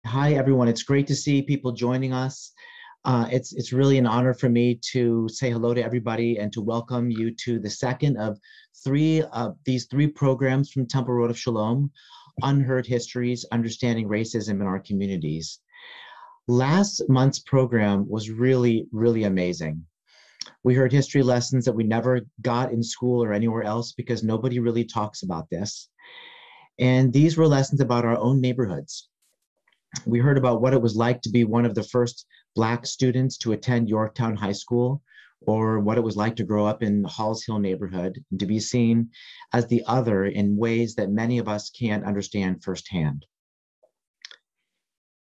Hi, everyone. It's great to see people joining us. It's really an honor for me to say hello to everybody and to welcome you to the second of these three programs from Temple Road of Shalom, Unheard Histories, Understanding Racism in Our Communities. Last month's program was really, really amazing. We heard history lessons that we never got in school or anywhere else because nobody really talks about this. And these were lessons about our own neighborhoods. We heard about what it was like to be one of the first Black students to attend Yorktown High School, or what it was like to grow up in Halls Hill neighborhood and to be seen as the other in ways that many of us can't understand firsthand.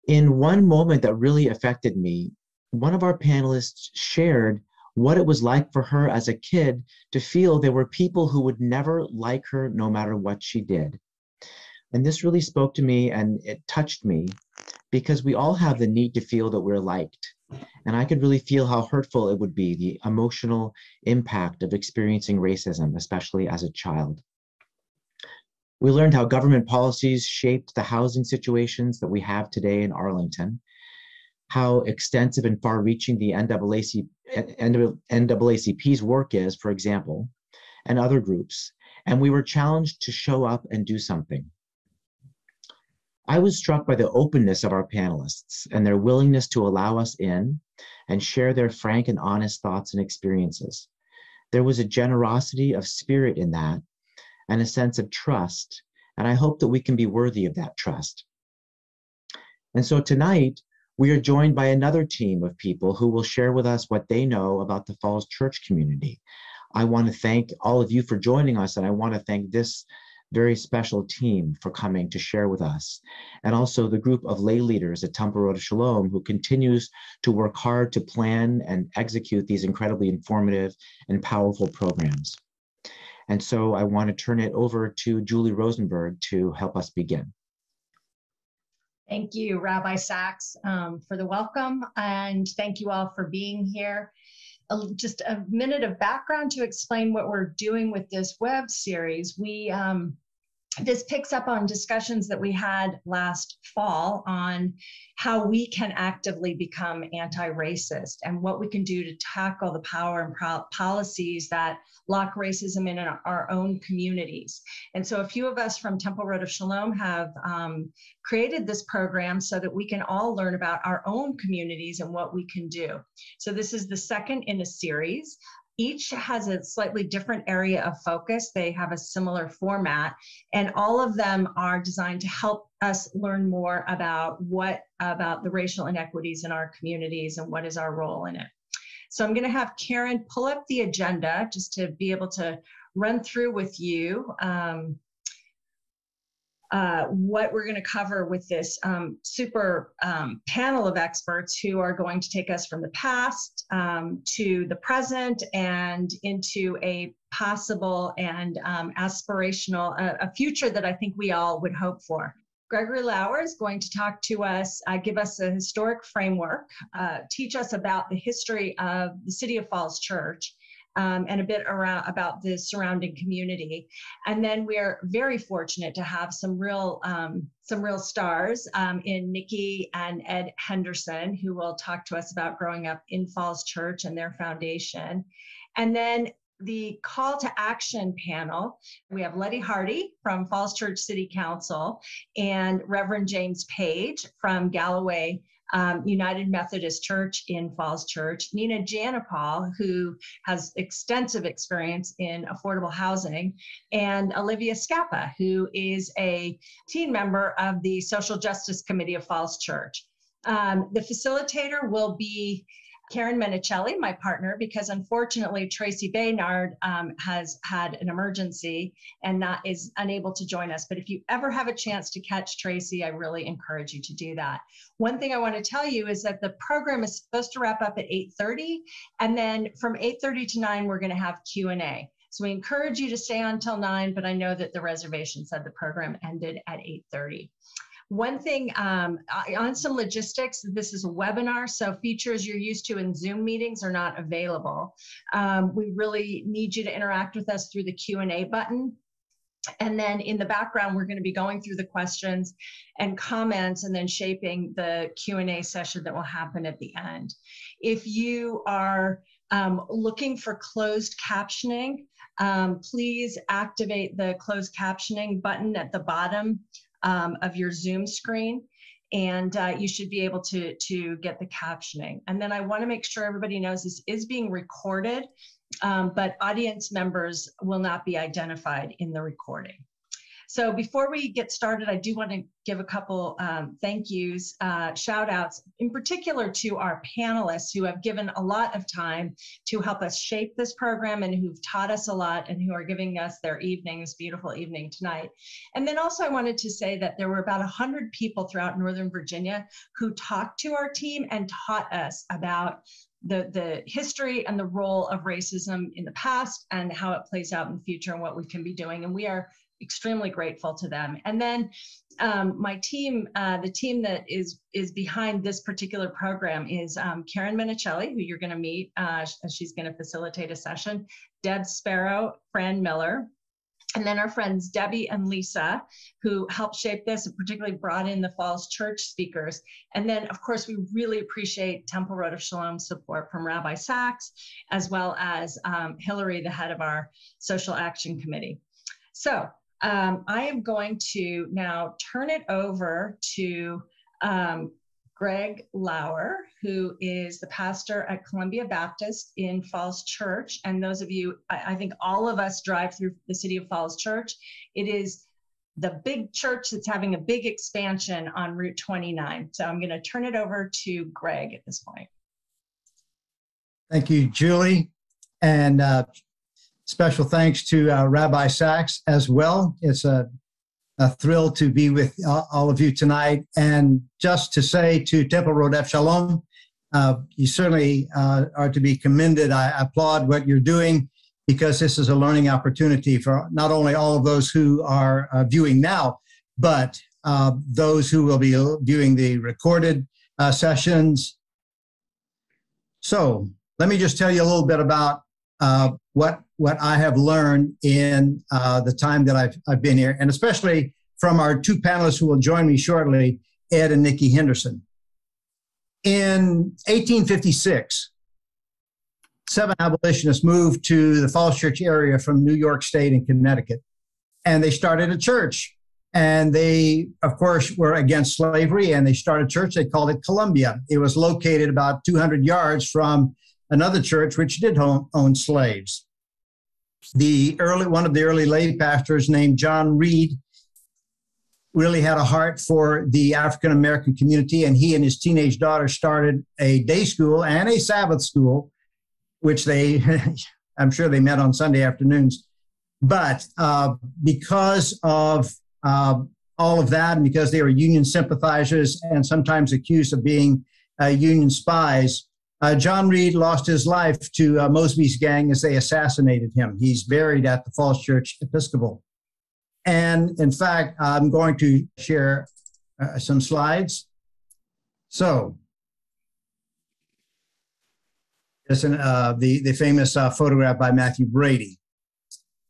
In one moment that really affected me, one of our panelists shared what it was like for her as a kid to feel there were people who would never like her no matter what she did. And this really spoke to me and it touched me because we all have the need to feel that we're liked. And I could really feel how hurtful it would be, the emotional impact of experiencing racism, especially as a child. We learned how government policies shaped the housing situations that we have today in Arlington, how extensive and far-reaching the NAACP's work is, for example, and other groups. And we were challenged to show up and do something. I was struck by the openness of our panelists and their willingness to allow us in and share their frank and honest thoughts and experiences. There was a generosity of spirit in that and a sense of trust, and I hope that we can be worthy of that trust. And so tonight, we are joined by another team of people who will share with us what they know about the Falls Church community. I want to thank all of you for joining us, and I want to thank this very special team for coming to share with us, and also the group of lay leaders at Temple Road of Shalom who continues to work hard to plan and execute these incredibly informative and powerful programs. And so I want to turn it over to Julie Rosenberg to help us begin. Thank you, Rabbi Sachs, for the welcome, and thank you all for being here. Just a minute of background to explain what we're doing with this web series. This picks up on discussions that we had last fall on how we can actively become anti-racist and what we can do to tackle the power and policies that lock racism in our own communities. And so a few of us from Temple Road of Shalom have created this program so that we can all learn about our own communities and what we can do. So this is the second in a series. Each has a slightly different area of focus. They have a similar format, and all of them are designed to help us learn more about the racial inequities in our communities and what is our role in it. So I'm going to have Karen pull up the agenda just to be able to run through with you what we're going to cover with this super panel of experts who are going to take us from the past to the present and into a possible and aspirational, a future that I think we all would hope for. Gregory Lauer is going to talk to us, give us a historic framework, teach us about the history of the City of Falls Church, and a bit about the surrounding community. And then we're very fortunate to have some real stars in Nikki and Ed Henderson, who will talk to us about growing up in Falls Church and their foundation. And then the call to action panel, we have Letty Hardy from Falls Church City Council and Reverend James Page from Galloway United Methodist Church in Falls Church, Nina Janopal, who has extensive experience in affordable housing, and Olivia Scappa, who is a team member of the Social Justice Committee of Falls Church. The facilitator will be Karen Menicelli, my partner, because unfortunately Tracy Baynard has had an emergency and is unable to join us. But if you ever have a chance to catch Tracy, I really encourage you to do that. One thing I want to tell you is that the program is supposed to wrap up at 8:30, and then from 8:30 to 9, we're going to have Q&A. So we encourage you to stay on till 9, but I know that the reservation said the program ended at 8:30. One thing on some logistics, this is a webinar, so features you're used to in Zoom meetings are not available. We really need you to interact with us through the Q&A button. And then in the background, we're going to be going through the questions and comments and then shaping the Q&A session that will happen at the end. If you are looking for closed captioning, please activate the closed captioning button at the bottom of your Zoom screen, and you should be able to get the captioning. And then I want to make sure everybody knows this is being recorded, but audience members will not be identified in the recording. So before we get started, I do want to give a couple thank yous, shout outs, in particular to our panelists who have given a lot of time to help us shape this program and who've taught us a lot and who are giving us their evening, this beautiful evening tonight. And then also I wanted to say that there were about 100 people throughout Northern Virginia who talked to our team and taught us about the history and the role of racism in the past and how it plays out in the future and what we can be doing. And we are extremely grateful to them. And then my team, the team that is behind this particular program is Karen Minicelli, who you're going to meet as she's going to facilitate a session, Deb Sparrow, Fran Miller, and then our friends Debbie and Lisa, who helped shape this and particularly brought in the Falls Church speakers. And then, of course, we really appreciate Temple Road of Shalom's support from Rabbi Sachs, as well as Hillary, the head of our Social Action Committee. So I am going to now turn it over to Greg Lauer, who is the pastor at Columbia Baptist in Falls Church. And those of you, I think all of us drive through the city of Falls Church. It is the big church that's having a big expansion on Route 29. So I'm going to turn it over to Greg at this point. Thank you, Julie. And special thanks to Rabbi Sachs as well. It's a thrill to be with all of you tonight. And just to say to Temple Road F. Shalom, you certainly are to be commended. I applaud what you're doing because this is a learning opportunity for not only all of those who are viewing now, but those who will be viewing the recorded sessions. So let me just tell you a little bit about what I have learned in the time that I've been here, and especially from our two panelists who will join me shortly, Ed and Nikki Henderson. In 1856, 7 abolitionists moved to the Falls Church area from New York State and Connecticut, and they started a church. And they, of course, were against slavery, and they started a church. They called it Columbia. It was located about 200 yards from another church which did own slaves. One of the early lay pastors named John Reed really had a heart for the African American community, and he and his teenage daughter started a day school and a Sabbath school, which I'm sure they met on Sunday afternoons. But because of all of that, and because they were Union sympathizers and sometimes accused of being Union spies, John Reed lost his life to Mosby's gang as they assassinated him. He's buried at the Falls Church Episcopal. And in fact, I'm going to share some slides. So, this is the famous photograph by Matthew Brady.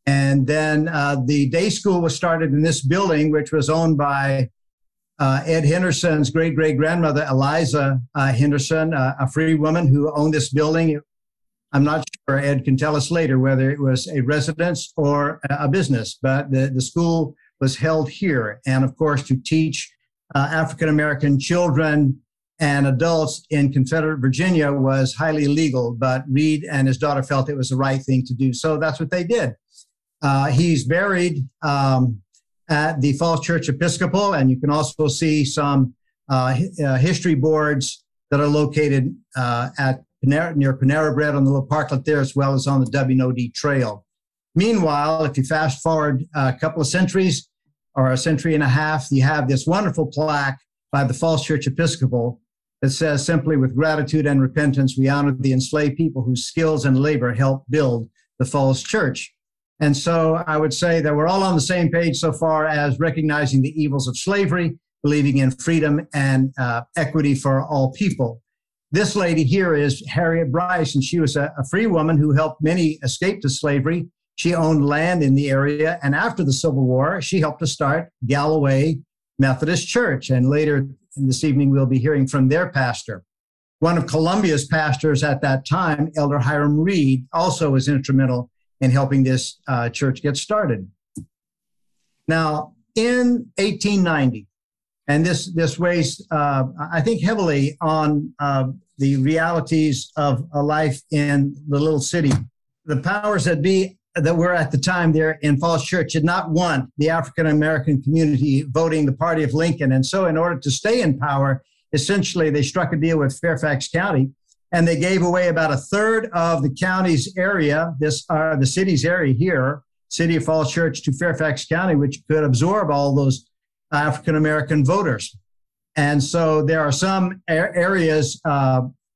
And then the day school was started in this building, which was owned by Ed Henderson's great-great-grandmother, Eliza Henderson, a free woman who owned this building. I'm not sure, Ed can tell us later whether it was a residence or a business, but the school was held here. And of course, to teach African-American children and adults in Confederate Virginia was highly illegal, but Reed and his daughter felt it was the right thing to do. So that's what they did. He's buried at the Falls Church Episcopal, and you can also see some history boards that are located at near Panera Bread on the little parklet there, as well as on the WNOD Trail. Meanwhile, if you fast forward a couple of centuries or a century and a half, you have this wonderful plaque by the Falls Church Episcopal that says simply, "With gratitude and repentance, we honor the enslaved people whose skills and labor helped build the Falls Church." And so I would say that we're all on the same page so far as recognizing the evils of slavery, believing in freedom and equity for all people. This lady here is Harriet Bryce, and she was a free woman who helped many escape to slavery. She owned land in the area, and after the Civil War, she helped to start Galloway Methodist Church. And later this evening, we'll be hearing from their pastor. One of Columbia's pastors at that time, Elder Hiram Reed, also was instrumental in helping this church get started. Now, in 1890, and this weighs, I think, heavily on the realities of a life in the little city. The powers that be that were at the time there in Falls Church did not want the African-American community voting the party of Lincoln. And so in order to stay in power, essentially they struck a deal with Fairfax County, and they gave away about a third of the county's area, the city's area here, City of Falls Church, to Fairfax County, which could absorb all those African-American voters. And so there are some areas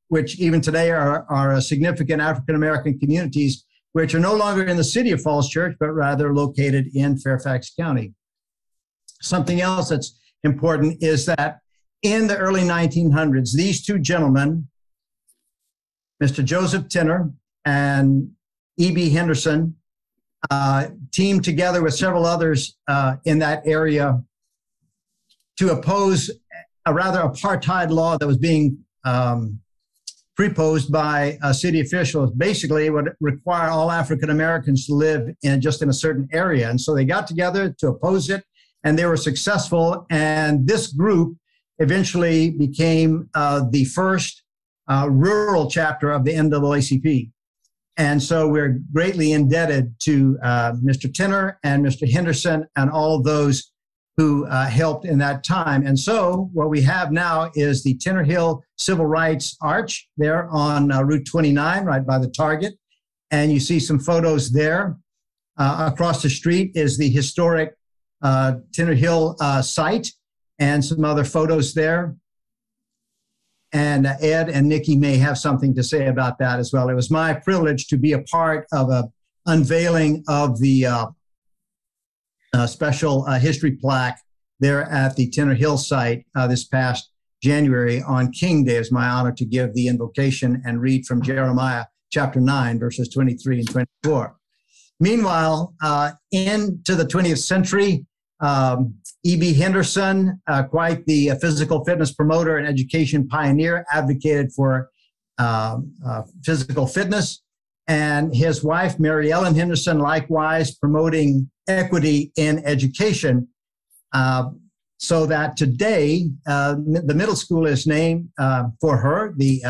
which even today are significant African-American communities, which are no longer in the City of Falls Church, but rather located in Fairfax County. Something else that's important is that in the early 1900s, these two gentlemen, Mr. Joseph Tenor and E.B. Henderson, teamed together with several others in that area to oppose a rather apartheid law that was being proposed by city officials. Basically, would require all African Americans to live in a certain area. And so they got together to oppose it, and they were successful. And this group eventually became the first rural chapter of the NAACP. And so we're greatly indebted to Mr. Tenor and Mr. Henderson and all of those who helped in that time. And so what we have now is the Tenor Hill Civil Rights Arch there on Route 29, right by the Target. And you see some photos there. Across the street is the historic Tenor Hill site and some other photos there. And Ed and Nikki may have something to say about that as well. It was my privilege to be a part of an unveiling of the special history plaque there at the Tenor Hill site this past January on King Day. It's my honor to give the invocation and read from Jeremiah chapter 9, verses 23 and 24. Meanwhile, into the 20th century, E.B. Henderson, quite the physical fitness promoter and education pioneer, advocated for physical fitness. And his wife, Mary Ellen Henderson, likewise promoting equity in education, so that today the middle school is named for her, the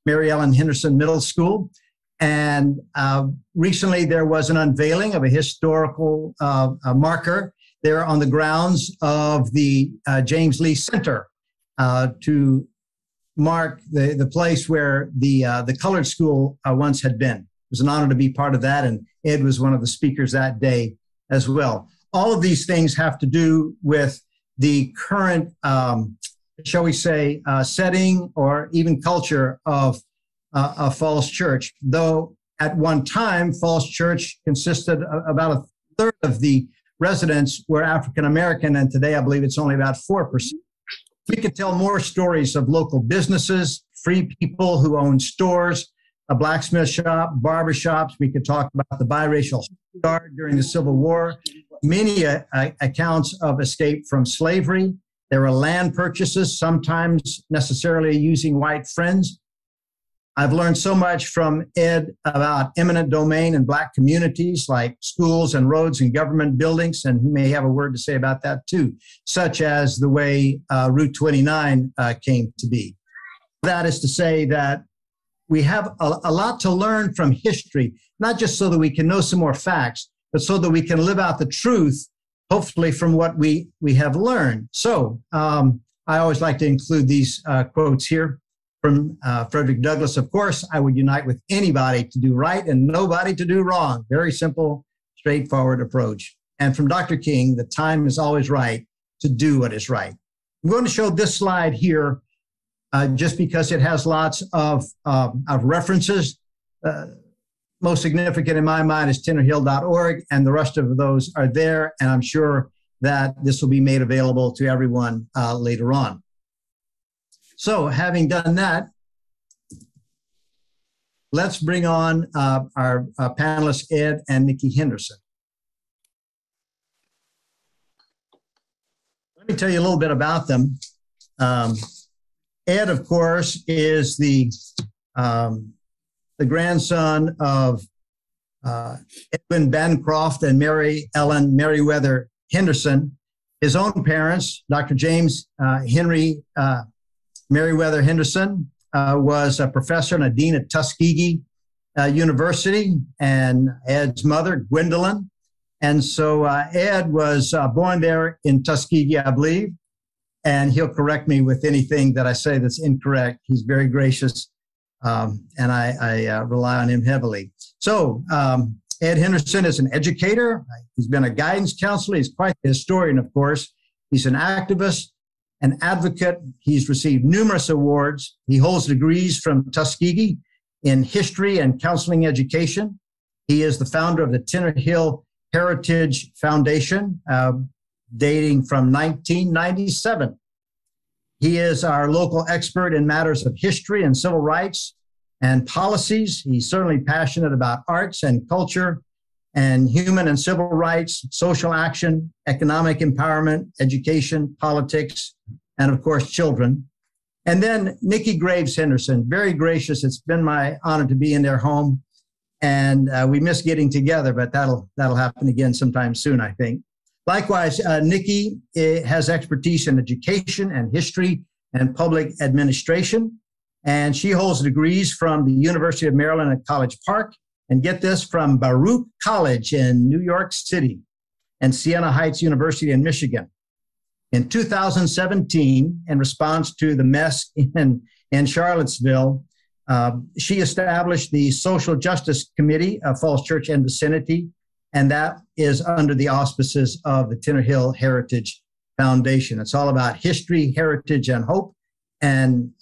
Mary Ellen Henderson Middle School. And recently there was an unveiling of a historical marker there on the grounds of the James Lee Center to mark the place where the colored school once had been. It was an honor to be part of that, and Ed was one of the speakers that day as well. All of these things have to do with the current, shall we say, setting or even culture of Falls Church, though at one time Falls Church consisted of about a third of the residents were African American, and today I believe it's only about 4%. We could tell more stories of local businesses, free people who own stores, a blacksmith shop, barber shops. We could talk about the biracial guard during the Civil War, many accounts of escape from slavery. There were land purchases, sometimes necessarily using white friends. I've learned so much from Ed about eminent domain in Black communities like schools and roads and government buildings, and he may have a word to say about that too, such as the way Route 29 came to be. That is to say that we have a lot to learn from history, not just so that we can know some more facts, but so that we can live out the truth, hopefully from what we have learned. So I always like to include these quotes here. From Frederick Douglass, of course, I would unite with anybody to do right and nobody to do wrong. Very simple, straightforward approach. And from Dr. King, the time is always right to do what is right. I'm going to show this slide here just because it has lots of references. Most significant in my mind is tenorhill.org, and the rest of those are there. And I'm sure that this will be made available to everyone later on. So having done that, let's bring on our panelists, Ed and Nikki Henderson. Let me tell you a little bit about them. Ed, of course, is the grandson of Edwin Bancroft and Mary Ellen Merriweather Henderson. His own parents, Dr. James Henry Merriweather Henderson, was a professor and a dean at Tuskegee University, and Ed's mother, Gwendolyn. And so Ed was born there in Tuskegee, I believe, and he'll correct me with anything that I say that's incorrect. He's very gracious, and I rely on him heavily. So Ed Henderson is an educator. He's been a guidance counselor. He's quite a historian, of course. He's an activist, an advocate. He's received numerous awards. He holds degrees from Tuskegee in history and counseling education. He is the founder of the Tenor Heritage Foundation, dating from 1997. He is our local expert in matters of history and civil rights and policies. He's certainly passionate about arts and culture and human and civil rights, social action, economic empowerment, education, politics, and of course, children. And then Nikki Graves Henderson, very gracious. It's been my honor to be in their home. And we miss getting together, but that'll happen again sometime soon, I think. Likewise, Nikki has expertise in education and history and public administration. And she holds degrees from the University of Maryland at College Park, and get this, from Baruch College in New York City and Siena Heights University in Michigan. In 2017, in response to the mess in Charlottesville, she established the Social Justice Committee of Falls Church and vicinity, and that is under the auspices of the Tenor Hill Heritage Foundation. It's all about history, heritage, and hope, and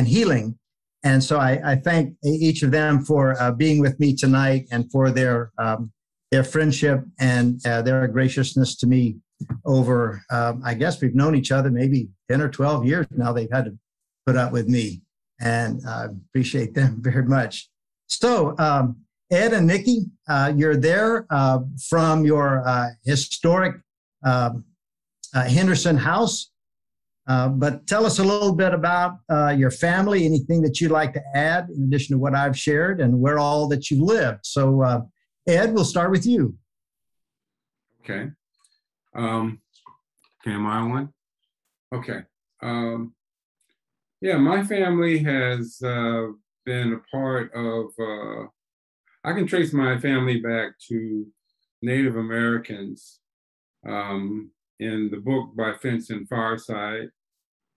healing. And so I thank each of them for being with me tonight and for their friendship and their graciousness to me over, I guess we've known each other maybe 10 or 12 years now. They've had to put up with me, and I appreciate them very much. So Ed and Nikki, you're there from your historic Henderson house. But tell us a little bit about your family, anything that you'd like to add in addition to what I've shared, and where all that you lived. So Ed, we'll start with you. Okay. Okay, am I on? Okay. Yeah, my family has been a part of, I can trace my family back to Native Americans. In the book by Vincent Fireside,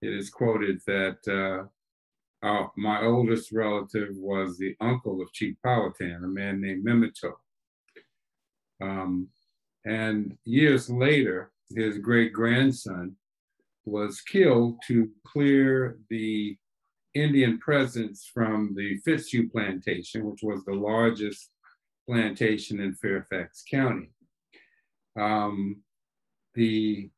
it is quoted that my oldest relative was the uncle of Chief Powhatan, a man named Mimito. And years later, his great-grandson was killed to clear the Indian presence from the Fitzhugh plantation, which was the largest plantation in Fairfax County. The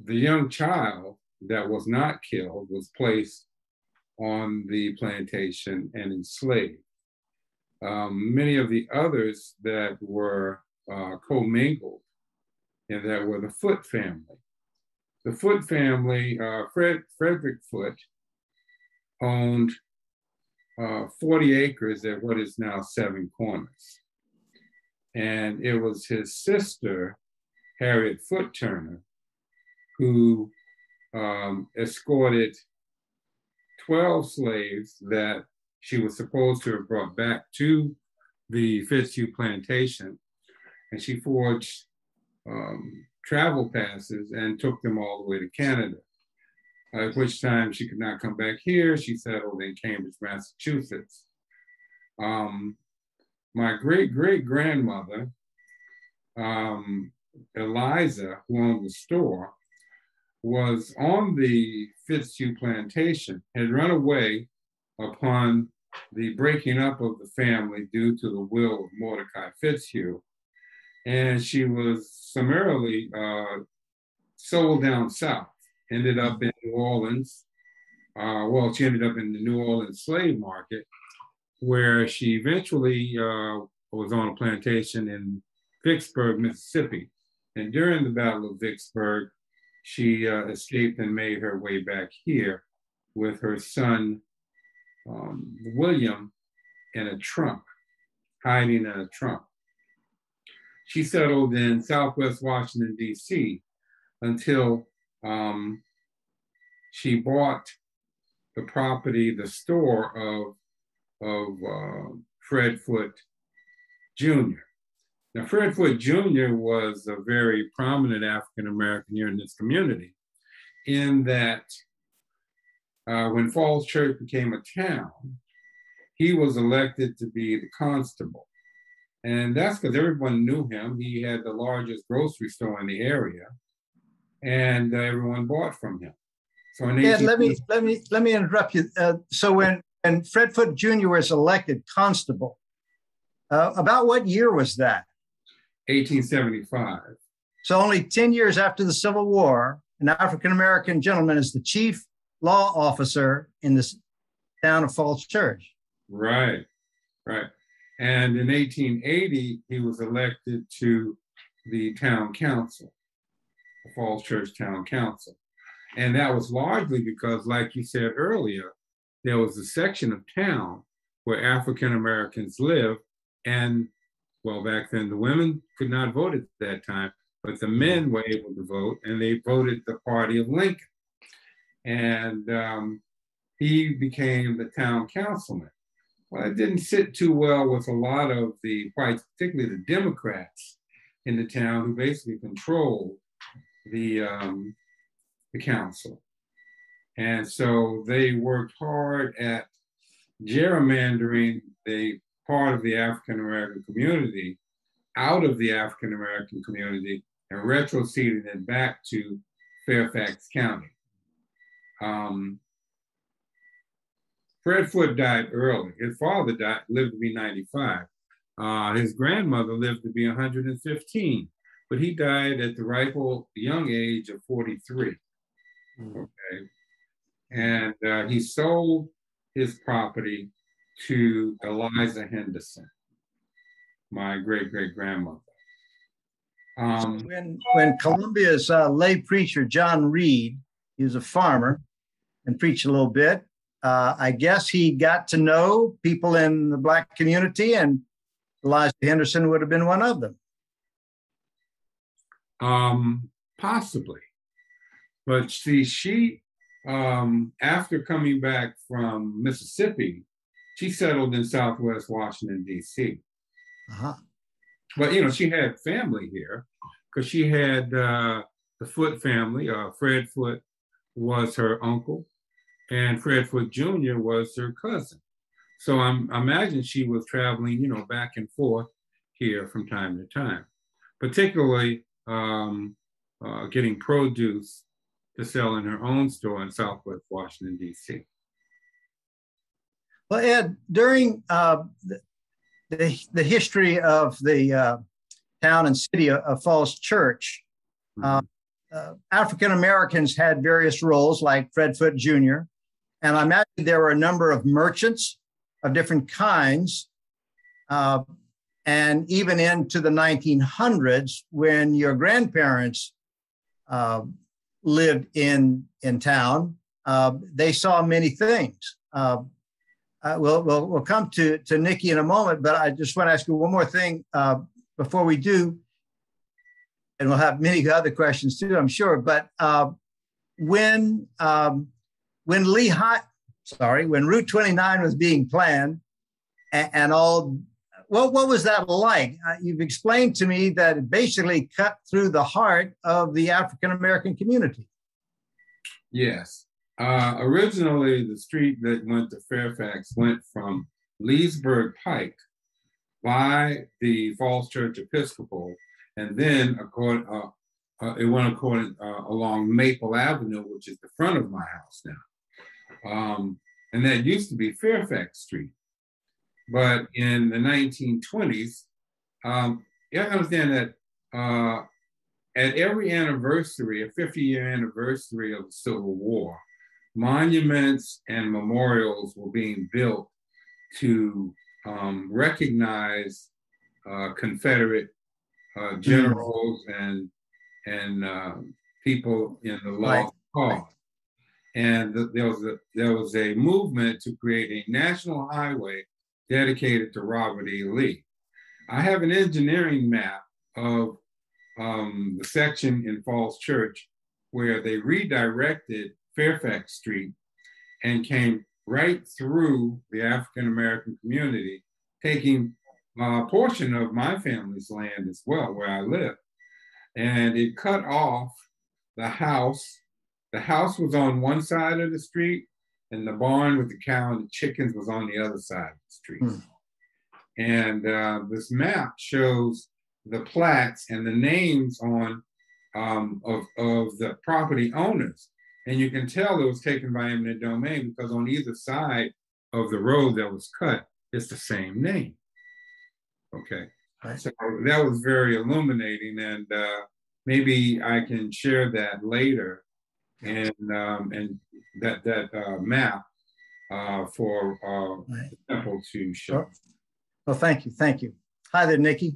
young child that was not killed was placed on the plantation and enslaved. Many of the others that were commingled, and that were the Foote family. The Foote family, Frederick Foote, owned 40 acres at what is now Seven Corners. And it was his sister, Harriet Foote Turner, who escorted 12 slaves that she was supposed to have brought back to the Fitzhugh plantation. And she forged travel passes and took them all the way to Canada. At which time she could not come back here. She settled in Cambridge, Massachusetts. My great-great-grandmother, Eliza, who owned the store, was on the Fitzhugh plantation, had run away upon the breaking up of the family due to the will of Mordecai Fitzhugh. And she was summarily sold down south. ended up in New Orleans. Well, she ended up in the New Orleans slave market, where she eventually was on a plantation in Vicksburg, Mississippi. And during the Battle of Vicksburg, she escaped and made her way back here with her son, William, in a trunk, hiding in a trunk. She settled in Southwest Washington, D.C. until she bought the property, the store of Fred Foote Jr. Now, Fred Foote Jr. was a very prominent African-American here in this community, in that when Falls Church became a town, he was elected to be the constable. And that's because everyone knew him. He had the largest grocery store in the area, and everyone bought from him. So in Ed, let me interrupt you. So when Fred Foote Jr. was elected constable, about what year was that? 1875. So only 10 years after the Civil War, an African-American gentleman is the chief law officer in this town of Falls Church. Right, right. And in 1880, he was elected to the town council, the Falls Church Town Council. And that was largely because, like you said earlier, there was a section of town where African Americans lived. And, well, back then the women could not vote at that time, but the men were able to vote, and they voted the party of Lincoln. And he became the town councilman. Well, it didn't sit too well with a lot of the whites, particularly the Democrats in the town, who basically controlled the council. And so they worked hard at gerrymandering the part of the African-American community out of the African-American community and retroceding it back to Fairfax County. Fred Foote died early. His father lived to be 95. His grandmother lived to be 115, but he died at the ripe old young age of 43. Okay. And he sold his property to Eliza Henderson, my great-great-grandmother. When Columbia's lay preacher, John Reed, he was a farmer and preached a little bit, I guess he got to know people in the Black community, and Eliza Henderson would have been one of them. Possibly. But see, she, after coming back from Mississippi, she settled in Southwest Washington, D.C. Uh-huh. But, you know, she had family here because she had the Foote family. Fred Foote was her uncle, and Fred Foote Jr. was her cousin. So I imagine she was traveling, you know, back and forth here from time to time, particularly getting produce to sell in her own store in Southwest Washington, D.C. Well, Ed, during the history of the town and city of Falls Church, African Americans had various roles, like Fred Foote Jr., and I imagine there were a number of merchants of different kinds, and even into the 1900s, when your grandparents lived in town, they saw many things. We'll come to Nikki in a moment, but I just want to ask you one more thing before we do, and we'll have many other questions too, I'm sure. But when Route 29 was being planned, and all, what was that like? You've explained to me that it basically cut through the heart of the African American community. Yes. Originally, the street that went to Fairfax went from Leesburg Pike by the Falls Church Episcopal, and then it went along Maple Avenue, which is the front of my house now. And that used to be Fairfax Street. But in the 1920s, you have to understand that at every anniversary, a 50-year anniversary of the Civil War, monuments and memorials were being built to recognize Confederate generals and people in the lost cause. And there was a movement to create a national highway dedicated to Robert E. Lee. I have an engineering map of the section in Falls Church where they redirected Fairfax Street and came right through the African American community, taking a portion of my family's land as well, where I live. And it cut off the house. The house was on one side of the street, and the barn with the cow and the chickens was on the other side of the street. And this map shows the plats and the names on of the property owners. And you can tell it was taken by eminent domain because on either side of the road that was cut, it's the same name. Okay, so that was very illuminating, and maybe I can share that later, and that map for the temple to show. Well, thank you, thank you. Hi there, Nikki.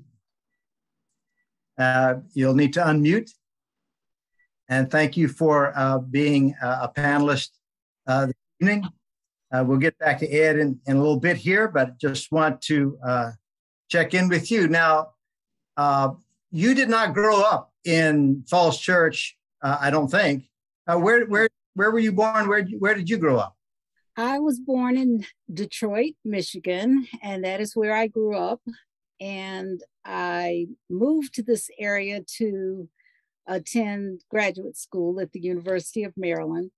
You'll need to unmute. And thank you for being a panelist this evening. We'll get back to Ed in a little bit here, but just want to check in with you. Now, you did not grow up in Falls Church, I don't think. Where were you born? Where did you grow up? I was born in Detroit, Michigan, and that is where I grew up. And I moved to this area to attend graduate school at the University of Maryland.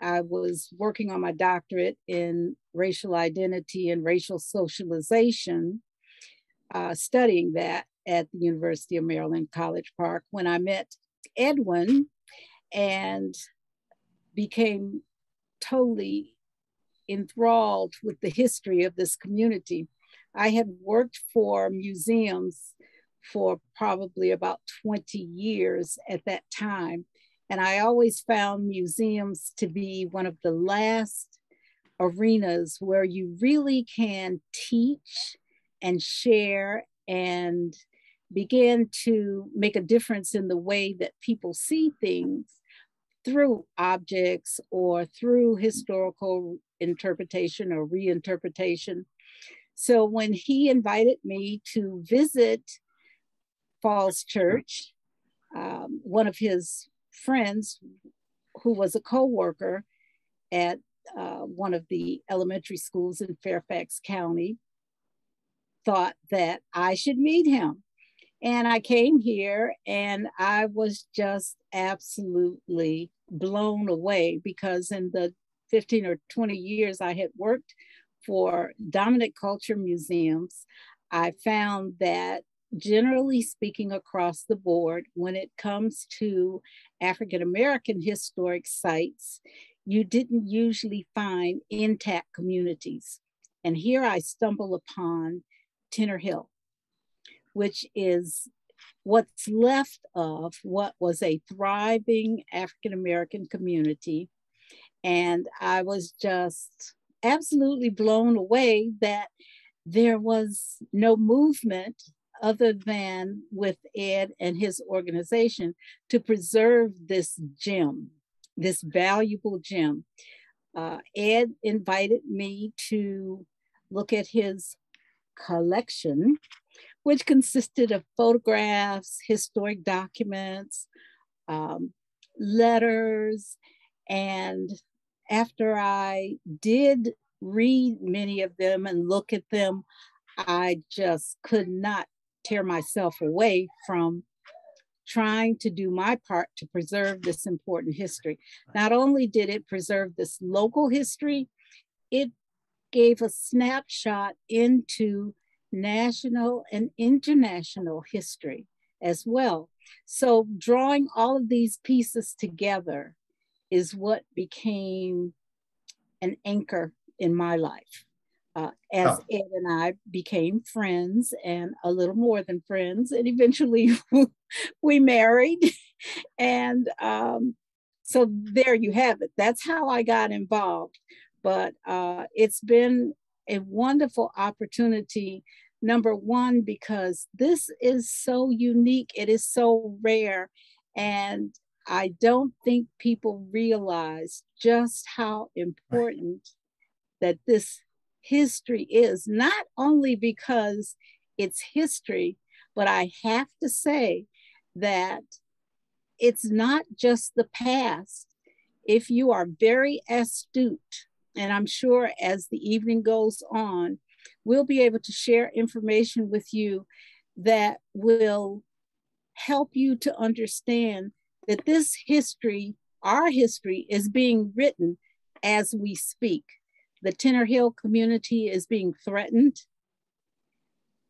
I was working on my doctorate in racial identity and racial socialization, studying that at the University of Maryland, College Park, when I met Edwin and became totally enthralled with the history of this community. I had worked for museums for probably about 20 years at that time. And I always found museums to be one of the last arenas where you really can teach and share and begin to make a difference in the way that people see things through objects or through historical interpretation or reinterpretation. So when he invited me to visit Falls Church, one of his friends who was a co-worker at one of the elementary schools in Fairfax County thought that I should meet him. And I came here and I was just absolutely blown away because in the 15 or 20 years I had worked for dominant culture museums, I found that generally speaking across the board, when it comes to African-American historic sites, you didn't usually find intact communities. And here I stumble upon Tenor Hill, which is what's left of what was a thriving African-American community. And I was just absolutely blown away that there was no movement other than with Ed and his organization to preserve this gem, this valuable gem. Ed invited me to look at his collection, which consisted of photographs, historic documents, letters. And after I did read many of them and look at them, I just could not tear myself away from trying to do my part to preserve this important history. Not only did it preserve this local history, it gave a snapshot into national and international history as well. So drawing all of these pieces together is what became an anchor in my life. as Ed and I became friends, and a little more than friends, and eventually we married. And so there you have it. That's how I got involved. But it's been a wonderful opportunity. Number one, because this is so unique, it is so rare, and I don't think people realize just how important that this history is, not only because it's history, but I have to say that it's not just the past. If you are very astute, and I'm sure as the evening goes on, we'll be able to share information with you that will help you to understand that this history, our history, is being written as we speak. The Tenor Hill community is being threatened.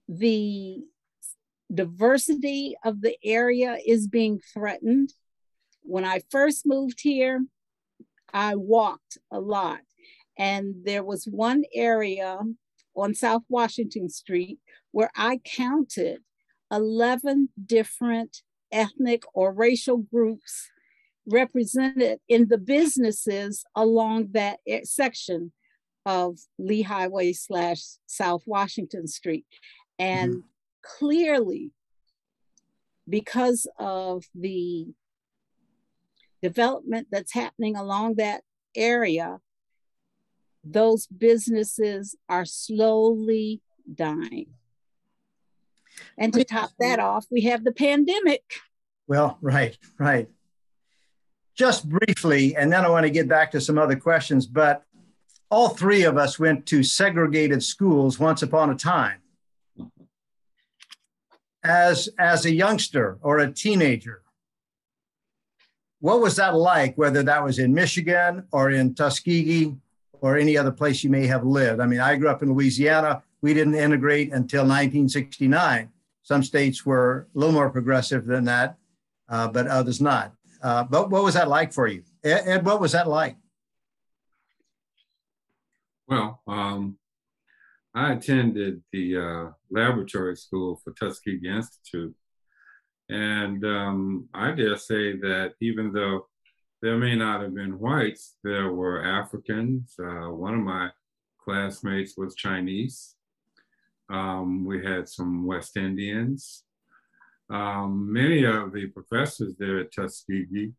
The diversity of the area is being threatened. When I first moved here, I walked a lot. And there was one area on South Washington Street where I counted 11 different ethnic or racial groups represented in the businesses along that section of Lee Highway / South Washington Street. And clearly, because of the development that's happening along that area, those businesses are slowly dying. And to top that off, we have the pandemic. Well, right. Just briefly, and then I want to get back to some other questions, but all three of us went to segregated schools once upon a time. As a youngster or a teenager, what was that like, whether that was in Michigan or in Tuskegee or any other place you may have lived? I mean, I grew up in Louisiana. We didn't integrate until 1969. Some states were a little more progressive than that, but others not. But what was that like for you? Ed, what was that like? Well, I attended the laboratory school for Tuskegee Institute. And I dare say that even though there may not have been whites, there were Africans. One of my classmates was Chinese. We had some West Indians. Many of the professors there at Tuskegee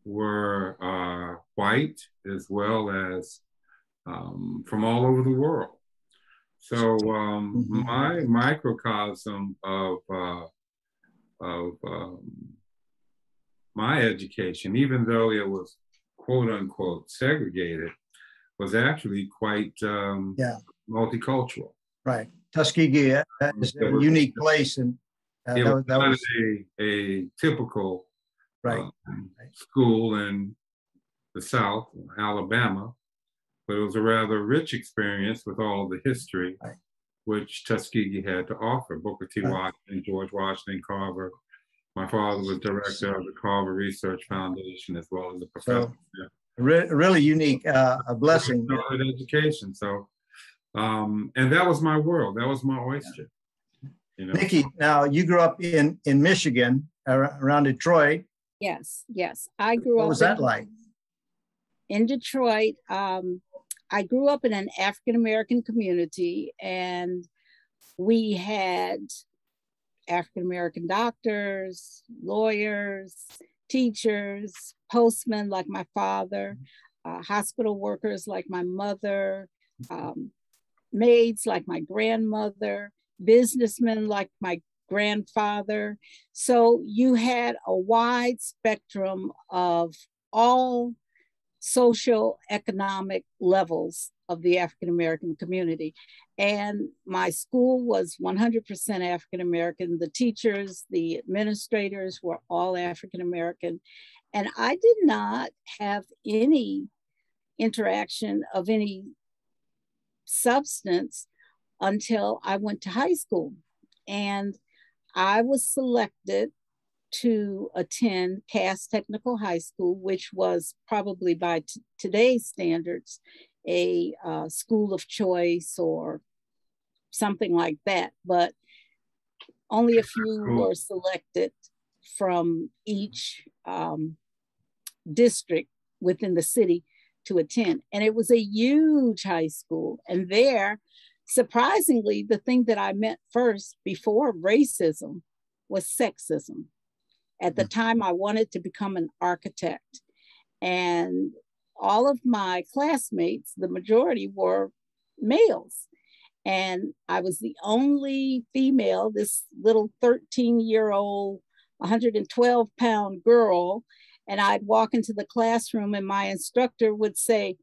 were white, as well as from all over the world. So my microcosm of my education, even though it was quote unquote segregated, was actually quite multicultural. Right. Tuskegee is a unique place, and it was not a typical school in the South, Alabama, but it was a rather rich experience with all the history which Tuskegee had to offer. Booker T. Washington, George Washington Carver. My father was director of the Carver Research Foundation, as well as a professor. So, really unique, a blessing. Education. So, and that was my world. That was my oyster. You know? Nikki, now you grew up in Michigan, around Detroit. Yes. I grew up. What was that like? In Detroit, I grew up in an African-American community, and we had African-American doctors, lawyers, teachers, postmen like my father, hospital workers like my mother, maids like my grandmother, businessmen like my grandfather. So you had a wide spectrum of all social economic levels of the African-American community. And my school was 100% African-American. The teachers, the administrators were all African-American. And I did not have any interaction of any substance until I went to high school. And I was selected to attend Cass Technical High School, which was probably by today's standards a school of choice or something like that, but only a few were selected from each district within the city to attend. And it was a huge high school. And there, surprisingly, the thing that I met first before racism was sexism. At the time, I wanted to become an architect. And all of my classmates, the majority were males. And I was the only female, this little 13-year-old, 112-pound girl. And I'd walk into the classroom and my instructor would say,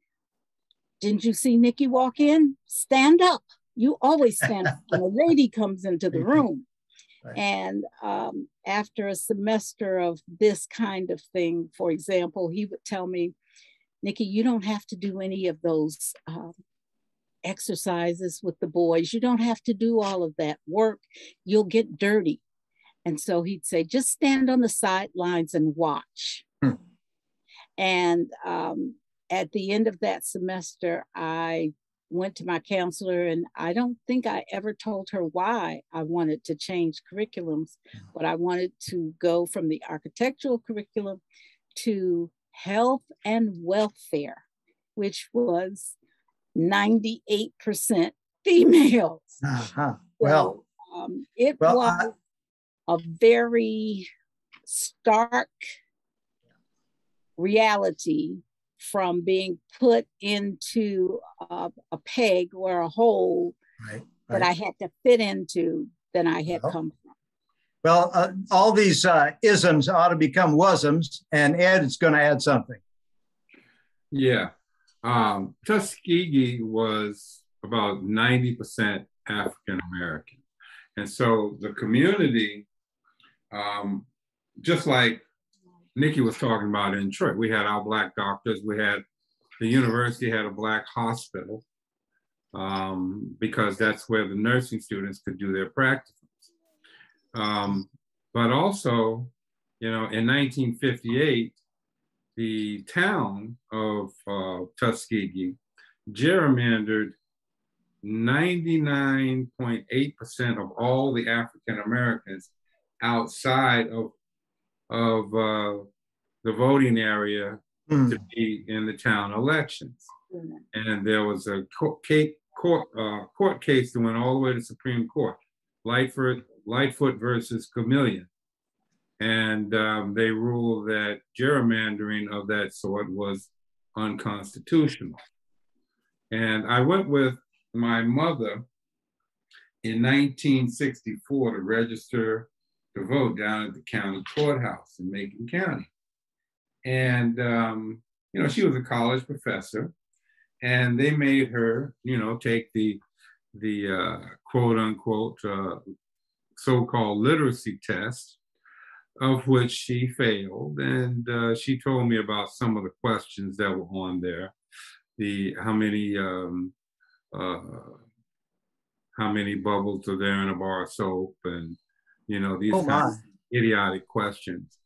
"Didn't you see Nikki walk in? Stand up. You always stand up when a lady comes into the room." Right. And after a semester of this kind of thing, for example, he would tell me, "Nikki, you don't have to do any of those exercises with the boys. You don't have to do all of that work. You'll get dirty." And so he'd say, "Just stand on the sidelines and watch." And at the end of that semester, I went to my counselor, and I don't think I ever told her why I wanted to change curriculums, but I wanted to go from the architectural curriculum to health and welfare, which was 98% females. Well, so, it was a very stark reality from being put into a peg or a hole that I had to fit into than I had come from. Well, all these isms ought to become wasms, and Ed is going to add something. Yeah. Tuskegee was about 90% African American. And so the community, just like Nikki was talking about in Detroit, we had our Black doctors, the university had a Black hospital, because that's where the nursing students could do their practicums. But also, in 1958, the town of Tuskegee gerrymandered 99.8% of all the African Americans outside of the voting area to be in the town elections. And there was a court case that went all the way to Supreme Court, Lightfoot versus Chameleon. And they ruled that gerrymandering of that sort was unconstitutional. And I went with my mother in 1964 to register to vote down at the county courthouse in Macon County. And, she was a college professor, and they made her, take the quote unquote so-called literacy test, of which she failed. And she told me about some of the questions that were on there. How many bubbles are there in a bar of soap, and these kinds of idiotic questions.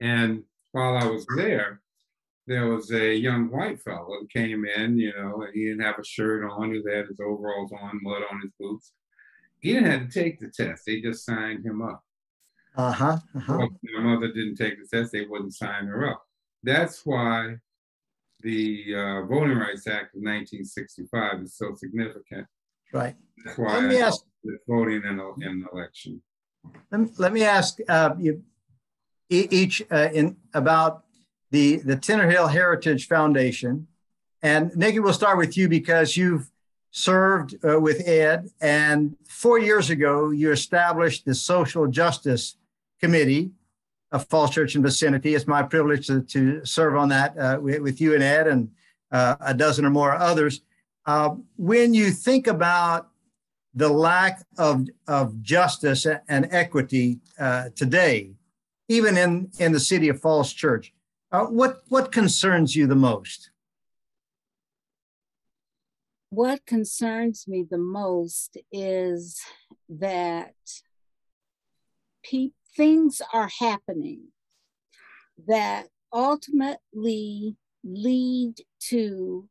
And while I was there was a young white fellow who came in, he didn't have a shirt on, he had his overalls on, mud on his boots. He didn't have to take the test, they just signed him up. Well, my mother didn't take the test, they wouldn't sign her up. That's why the Voting Rights Act of 1965 is so significant. Right. That's why I ask voting in an election. Let me ask you each about the Tenor Hill Heritage Foundation. And Nikki, we'll start with you because you've served with Ed, and 4 years ago, you established the Social Justice Committee of Falls Church and vicinity. It's my privilege to serve on that with you and Ed and a dozen or more others. When you think about the lack of justice and equity today, even in the city of Falls Church, what concerns you the most? What concerns me the most is that things are happening that ultimately lead to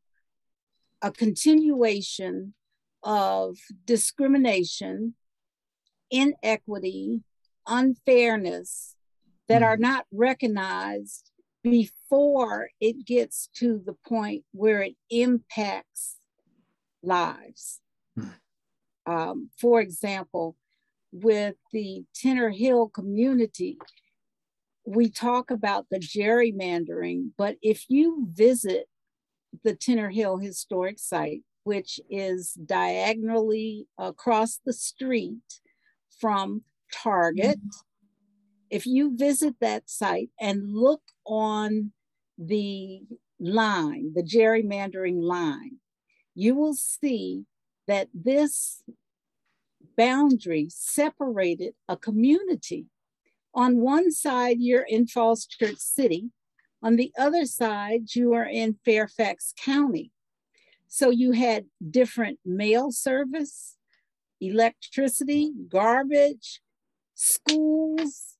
a continuation of discrimination, inequity, unfairness that are not recognized before it gets to the point where it impacts lives. For example, with the Tenor Hill community, we talk about the gerrymandering, but if you visit the Tenor Hill Historic Site, which is diagonally across the street from Target, if you visit that site and look on the line, the gerrymandering line, you will see that this boundary separated a community. On one side, you're in Falls Church City. On the other side, you are in Fairfax County. So you had different mail service, electricity, garbage, schools,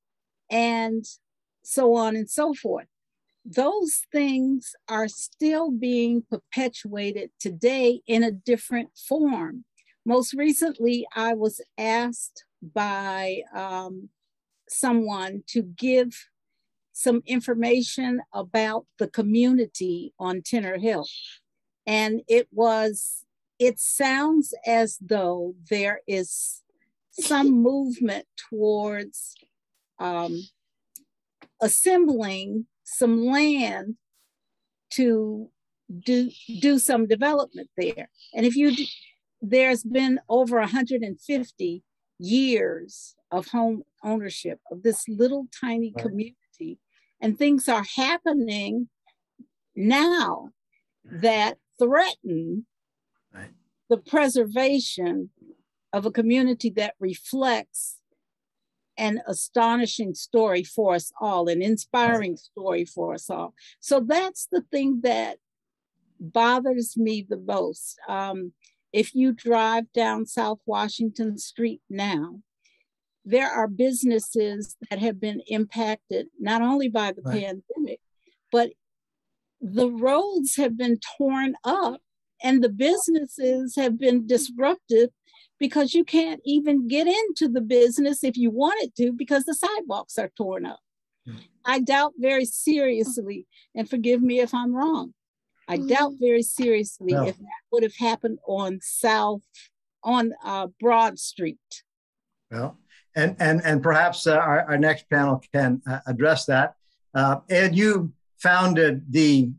and so on and so forth. Those things are still being perpetuated today in a different form. Most recently, I was asked by someone to give some information about the community on Tenor Hill. And it sounds as though there is some movement towards assembling some land to do some development there. And there's been over 150 years of home ownership of this little tiny community, and things are happening now that threaten the preservation of a community that reflects an astonishing story for us all, an inspiring story for us all. So that's the thing that bothers me the most. If you drive down South Washington Street now, there are businesses that have been impacted not only by the pandemic, but the roads have been torn up and the businesses have been disrupted because you can't even get into the business if you wanted to because the sidewalks are torn up. I doubt very seriously, and forgive me if I'm wrong, I doubt very seriously if that would have happened on Broad Street. Well, and perhaps our next panel can address that. Ed, you founded the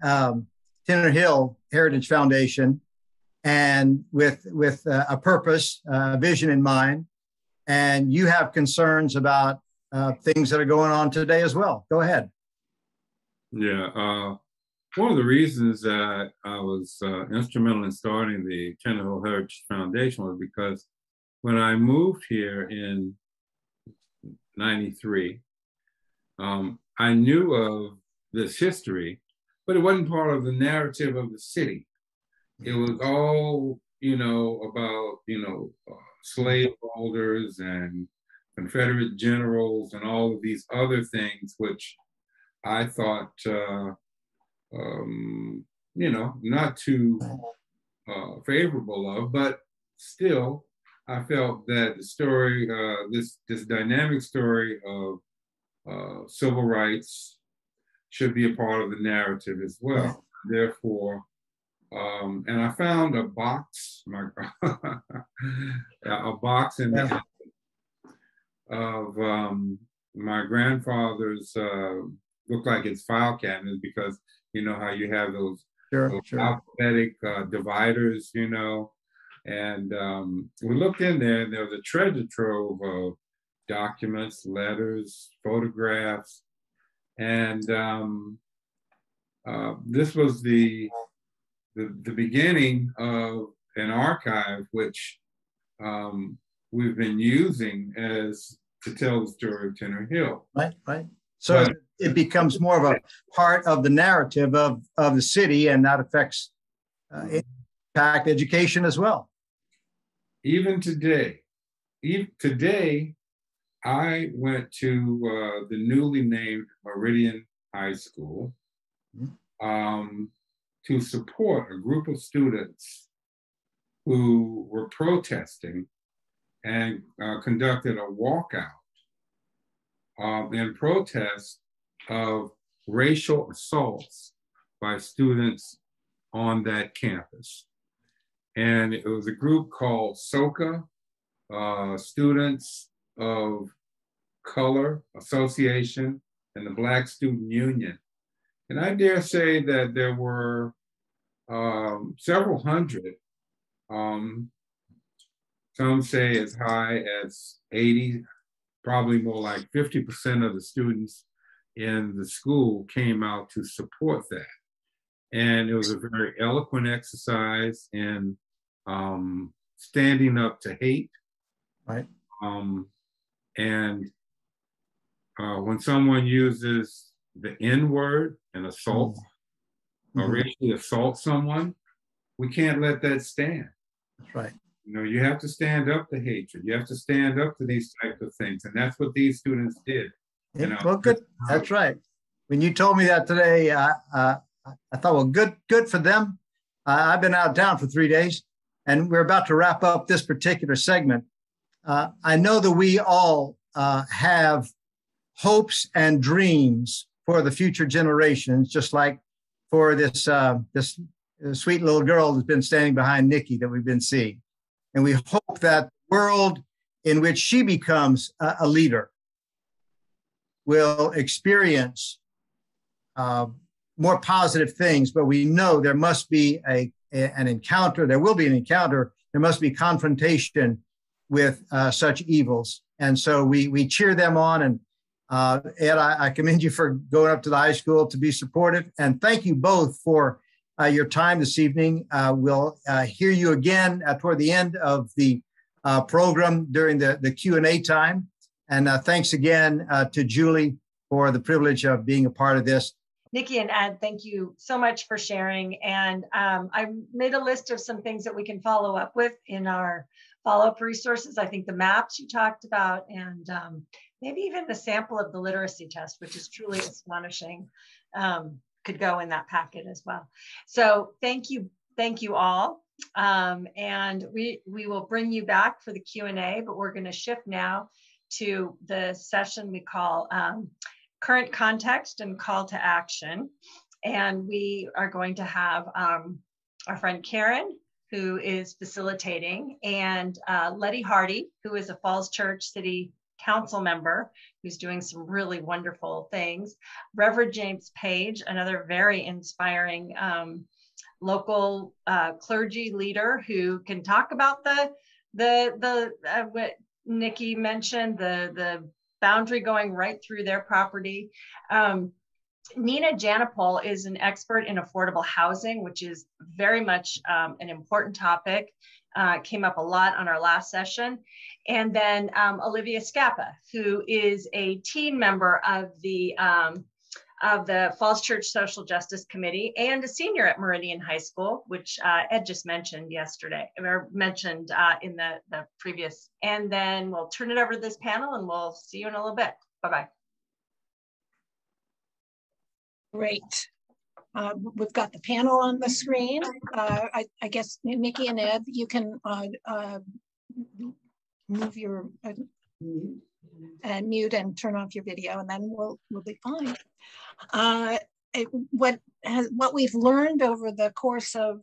Tenor Hill Heritage Foundation, and with a purpose, vision in mind, and you have concerns about things that are going on today as well. Go ahead. Yeah, one of the reasons that I was instrumental in starting the Tenor Hill Heritage Foundation was because when I moved here in '93, I knew of this history, but it wasn't part of the narrative of the city. It was all, about, slaveholders and Confederate generals and all of these other things, which I thought, not too favorable of, but still, I felt that the story, this dynamic story of civil rights should be a part of the narrative as well. Therefore, and I found a box, a box in the of my grandfather's, looked like it's file cabinets, because you know how you have those alphabetic dividers, and we looked in there and there was a treasure trove of documents, letters, photographs, and this was the beginning of an archive which we've been using to tell the story of Tenor Hill. Right. So it becomes more of a part of the narrative of the city, and that affects impact education as well. Even today, I went to the newly named Meridian High School. to support a group of students who were protesting and conducted a walkout in protest of racial assaults by students on that campus. And it was a group called SOCA, Students of Color Association, and the Black Student Union. And I dare say that there were several hundred, some say as high as 80, probably more like 50% of the students in the school came out to support that. And it was a very eloquent exercise in standing up to hate. Right. And when someone uses the N-word and assault, or racially assault someone, we can't let that stand. That's right. You know, you have to stand up to hatred. You have to stand up to these types of things. And that's what these students did. Yeah, You know? well, good. That's right. When you told me that today, I thought, well, good for them. I've been out of town for 3 days, and we're about to wrap up this particular segment. I know that we all have hopes and dreams for the future generations, just like for this sweet little girl that's been standing behind Nikki that we've been seeing. And we hope that the world in which she becomes a leader will experience more positive things, but we know there must be an encounter. There will be an encounter. There must be confrontation with such evils. And so we cheer them on. And Ed, I commend you for going up to the high school to be supportive. And thank you both for your time this evening. We'll hear you again toward the end of the program during the Q&A time. And thanks again to Julie for the privilege of being a part of this. Nikki and Ed, thank you so much for sharing. And I made a list of some things that we can follow up with in our follow-up resources. I think the maps you talked about, and maybe even the sample of the literacy test, which is truly astonishing, could go in that packet as well. So thank you all. And we will bring you back for the Q&A, but we're going to shift now to the session we call Current Context and Call to Action. And we are going to have our friend Karen, who is facilitating, and Letty Hardy, who is a Falls Church City Council member, who's doing some really wonderful things. Reverend James Page, another very inspiring local clergy leader who can talk about what Nikki mentioned, the boundary going right through their property. Nina Janopol is an expert in affordable housing, which is very much an important topic. Came up a lot on our last session. And then Olivia Scappa, who is a teen member of the Falls Church Social Justice Committee and a senior at Meridian High School, which Ed just mentioned yesterday, or mentioned in the previous. And then we'll turn it over to this panel and we'll see you in a little bit. Bye-bye. Great. We've got the panel on the screen. I guess Nikki and Ed, you can move your and mute and turn off your video, and then we'll be fine. What we've learned over the course of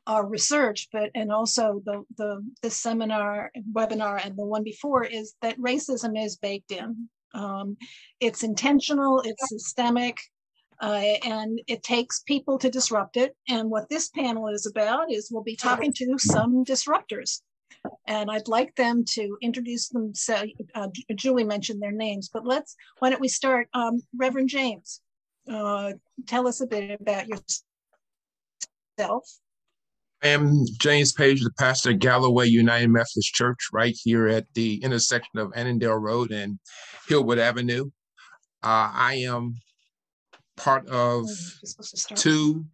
our research, and also the seminar, webinar, and the one before, is that racism is baked in. It's intentional, it's systemic, and it takes people to disrupt it. And what this panel is about is we'll be talking to some disruptors. And I'd like them to introduce themselves. Julie mentioned their names, but why don't we start? Reverend James, tell us a bit about yourself. I am James Page, the pastor at Galloway United Methodist Church, right here at the intersection of Annandale Road and Hillwood Avenue. I am part of two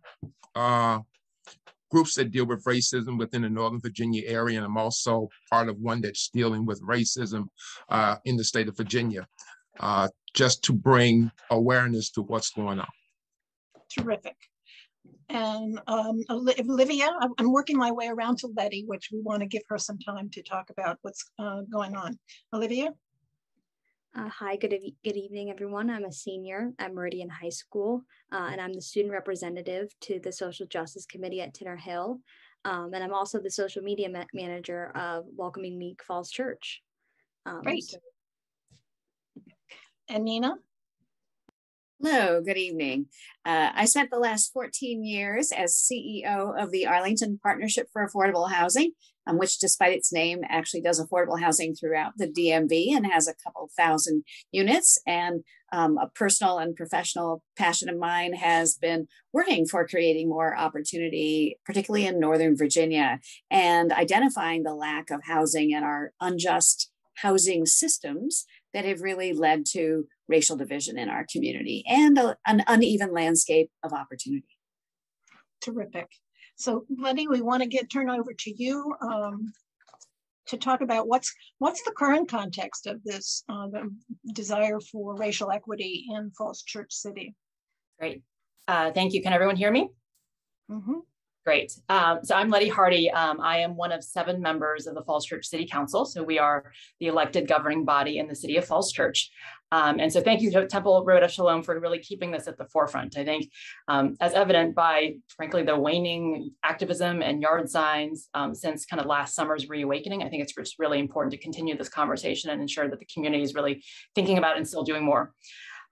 groups that deal with racism within the Northern Virginia area, and I'm also part of one that's dealing with racism in the state of Virginia, just to bring awareness to what's going on. Terrific. And Olivia, I'm working my way around to Letty, which we want to give her some time to talk about what's going on. Olivia? Hi, good evening, everyone. I'm a senior at Meridian High School, and I'm the student representative to the Social Justice Committee at Tenor Hill. And I'm also the social media manager of Welcoming Meek Falls Church. Great. And Nina? Hello, good evening. I spent the last 14 years as CEO of the Arlington Partnership for Affordable Housing, which, despite its name, actually does affordable housing throughout the DMV and has a couple thousand units. And a personal and professional passion of mine has been working for creating more opportunity, particularly in Northern Virginia, and identifying the lack of housing and our unjust housing systems that have really led to racial division in our community and an uneven landscape of opportunity. Terrific. So Letty, we want to turn over to you to talk about what's the current context of this the desire for racial equity in Falls Church City. Great. Thank you. Can everyone hear me? Mm-hmm. Great. So I'm Letty Hardy. I am one of 7 members of the Falls Church City Council. So we are the elected governing body in the city of Falls Church. And so thank you to Temple Road of Shalom for really keeping this at the forefront. I think as evident by, frankly, the waning activism and yard signs since kind of last summer's reawakening, I think it's just really important to continue this conversation and ensure that the community is really thinking about and still doing more.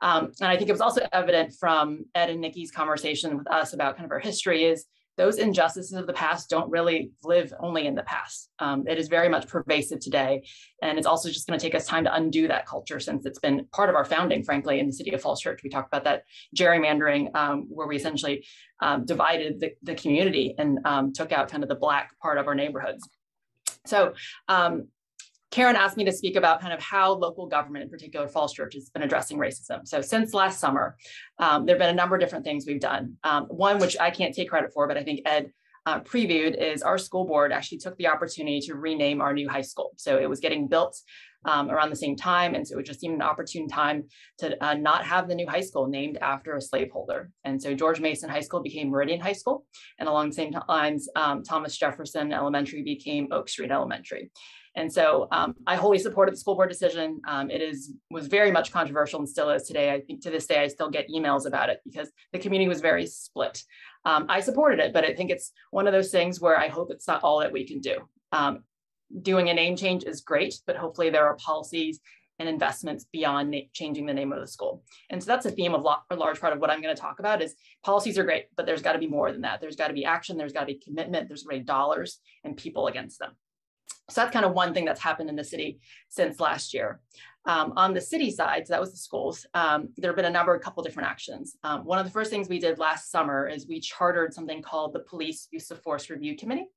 And I think it was also evident from Ed and Nikki's conversation with us about kind of our history is those injustices of the past don't really live only in the past. It is very much pervasive today. And it's also just going to take us time to undo that culture since it's been part of our founding, frankly, in the city of Falls Church. We talked about that gerrymandering where we essentially divided the community and took out kind of the Black part of our neighborhoods. So Karen asked me to speak about kind of how local government, in particular Falls Church, has been addressing racism. So since last summer, there have been a number of different things we've done. One, which I can't take credit for, but I think Ed previewed, is our school board actually took the opportunity to rename our new high school. So it was getting built around the same time. And so it just seemed an opportune time to not have the new high school named after a slaveholder. And so George Mason High School became Meridian High School. And along the same lines, Thomas Jefferson Elementary became Oak Street Elementary. And so I wholly supported the school board decision. It was very much controversial and still is today. I think to this day, I still get emails about it because the community was very split. I supported it, but I think it's one of those things where I hope it's not all that we can do. Doing a name change is great, but hopefully there are policies and investments beyond changing the name of the school. And so that's a theme of a large part of what I'm going to talk about is policies are great, but there's got to be more than that. There's got to be action, there's got to be commitment, there's got to be dollars and people against them. So that's kind of one thing that's happened in the city since last year. On the city side, so that was the schools, there have been a couple different actions. One of the first things we did last summer is we chartered something called the Police Use of Force Review Committee.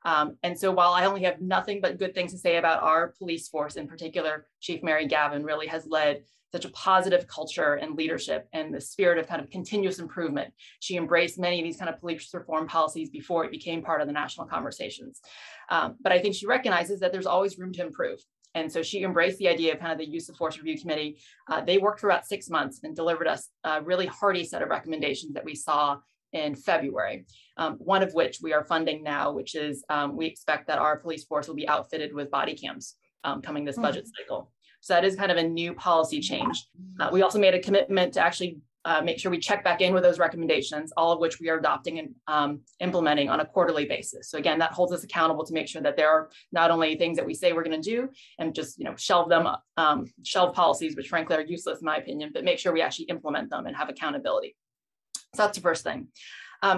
And so while I only have nothing but good things to say about our police force, in particular, Chief Mary Gavin really has led such a positive culture and leadership and the spirit of kind of continuous improvement. She embraced many of these kind of police reform policies before it became part of the national conversations. But I think she recognizes that there's always room to improve. And so she embraced the idea of kind of the Use of Force Review Committee. They worked for about 6 months and delivered us a really hearty set of recommendations that we saw in February, one of which we are funding now, which is we expect that our police force will be outfitted with body cams coming this budget cycle. So that is kind of a new policy change. We also made a commitment to actually make sure we check back in with those recommendations, all of which we are adopting and implementing on a quarterly basis. So again, that holds us accountable to make sure that there are not only things that we say we're going to do and just shelve policies, which frankly are useless in my opinion, but make sure we actually implement them and have accountability. So that's the first thing.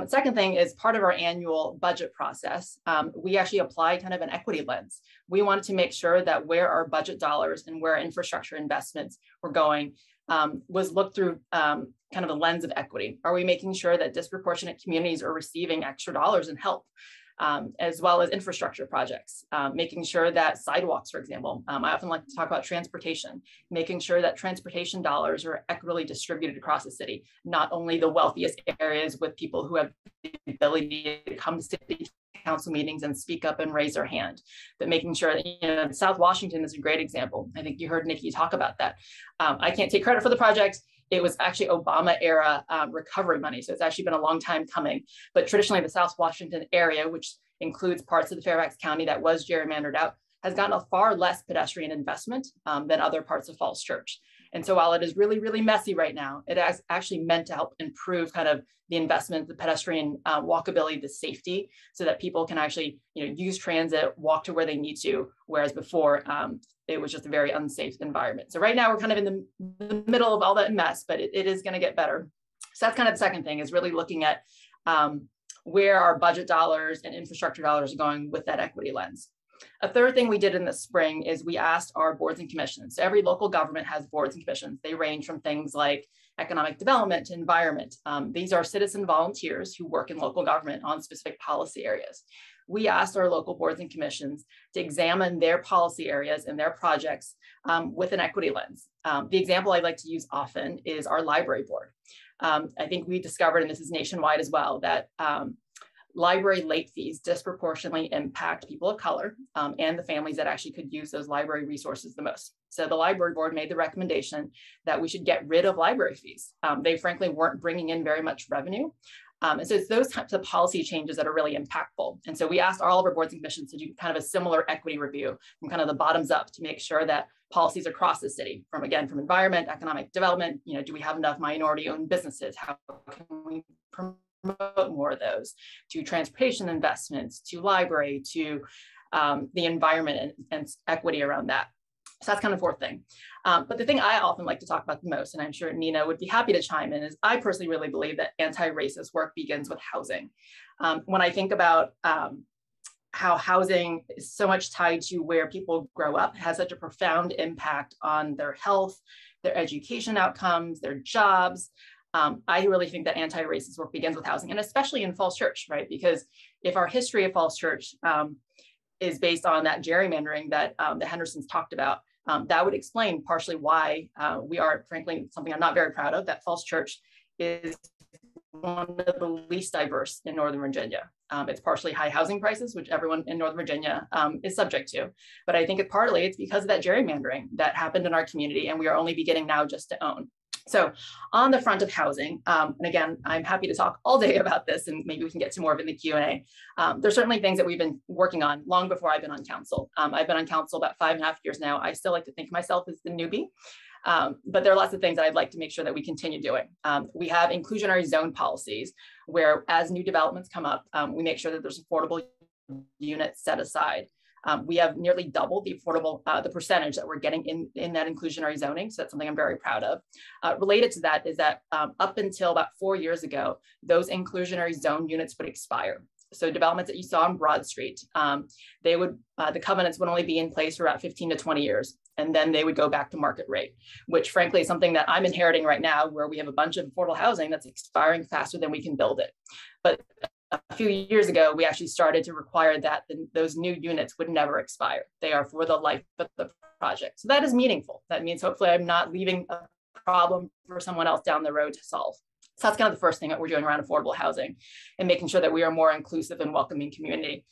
Second thing is part of our annual budget process, we actually apply kind of an equity lens. We wanted to make sure that where our budget dollars and where infrastructure investments were going was looked through kind of the lens of equity. Are we making sure that disproportionate communities are receiving extra dollars and help? As well as infrastructure projects, making sure that sidewalks, for example, I often like to talk about transportation, making sure that transportation dollars are equitably distributed across the city, not only the wealthiest areas with people who have the ability to come to city council meetings and speak up and raise their hand, but making sure that, South Washington is a great example. I think you heard Nikki talk about that. I can't take credit for the project, it was actually Obama era recovery money. So it's actually been a long time coming. But traditionally the South Washington area, which includes parts of the Fairfax County that was gerrymandered out, has gotten a far less pedestrian investment than other parts of Falls Church. And so while it is really, really messy right now, it is actually meant to help improve kind of the investment, the pedestrian walkability, the safety, so that people can actually, use transit, walk to where they need to, whereas before it was just a very unsafe environment. So right now we're kind of in the middle of all that mess, but it is going to get better. So that's kind of the second thing, is really looking at where our budget dollars and infrastructure dollars are going with that equity lens. A third thing we did in the spring is we asked our boards and commissions. So every local government has boards and commissions. They range from things like economic development to environment. These are citizen volunteers who work in local government on specific policy areas. We asked our local boards and commissions to examine their policy areas and their projects with an equity lens. The example I like to use often is our library board. I think we discovered, and this is nationwide as well, that library late fees disproportionately impact people of color and the families that actually could use those library resources the most. So the library board made the recommendation that we should get rid of library fees. They frankly weren't bringing in very much revenue. And so it's those types of policy changes that are really impactful. And so we asked all of our boards and commissions to do kind of a similar equity review from kind of the bottoms up to make sure that policies across the city, from environment, economic development, do we have enough minority-owned businesses? How can we promote more of those, to transportation investments, to library, to the environment and equity around that. So that's kind of the fourth thing. But the thing I often like to talk about the most, and I'm sure Nina would be happy to chime in, is I personally really believe that anti-racist work begins with housing. When I think about how housing is so much tied to where people grow up, it has such a profound impact on their health, their education outcomes, their jobs. I really think that anti-racist work begins with housing, and especially in Falls Church, right? Because if our history of Falls Church is based on that gerrymandering that the Hendersons talked about, that would explain partially why we are, frankly, something I'm not very proud of, that Falls Church is one of the least diverse in Northern Virginia. It's partially high housing prices, which everyone in Northern Virginia is subject to. But I think it's because of that gerrymandering that happened in our community, and we are only beginning now just to own. So on the front of housing, and again, I'm happy to talk all day about this, and maybe we can get to more of it in the Q&A. There's certainly things that we've been working on long before I've been on council. I've been on council about 5.5 years now. I still like to think of myself as the newbie, but there are lots of things that I'd like to make sure that we continue doing. We have inclusionary zone policies where, as new developments come up, we make sure that there's affordable units set aside. We have nearly doubled the the percentage that we're getting in that inclusionary zoning. So that's something I'm very proud of. Related to that is that up until about 4 years ago, those inclusionary zone units would expire. So developments that you saw on Broad Street, the covenants would only be in place for about 15 to 20 years. And then they would go back to market rate, which frankly is something that I'm inheriting right now, where we have a bunch of affordable housing that's expiring faster than we can build it. But a few years ago, we actually started to require that those new units would never expire. They are for the life of the project. So that is meaningful. That means hopefully I'm not leaving a problem for someone else down the road to solve. So that's kind of the first thing that we're doing around affordable housing and making sure that we are more inclusive and welcoming community.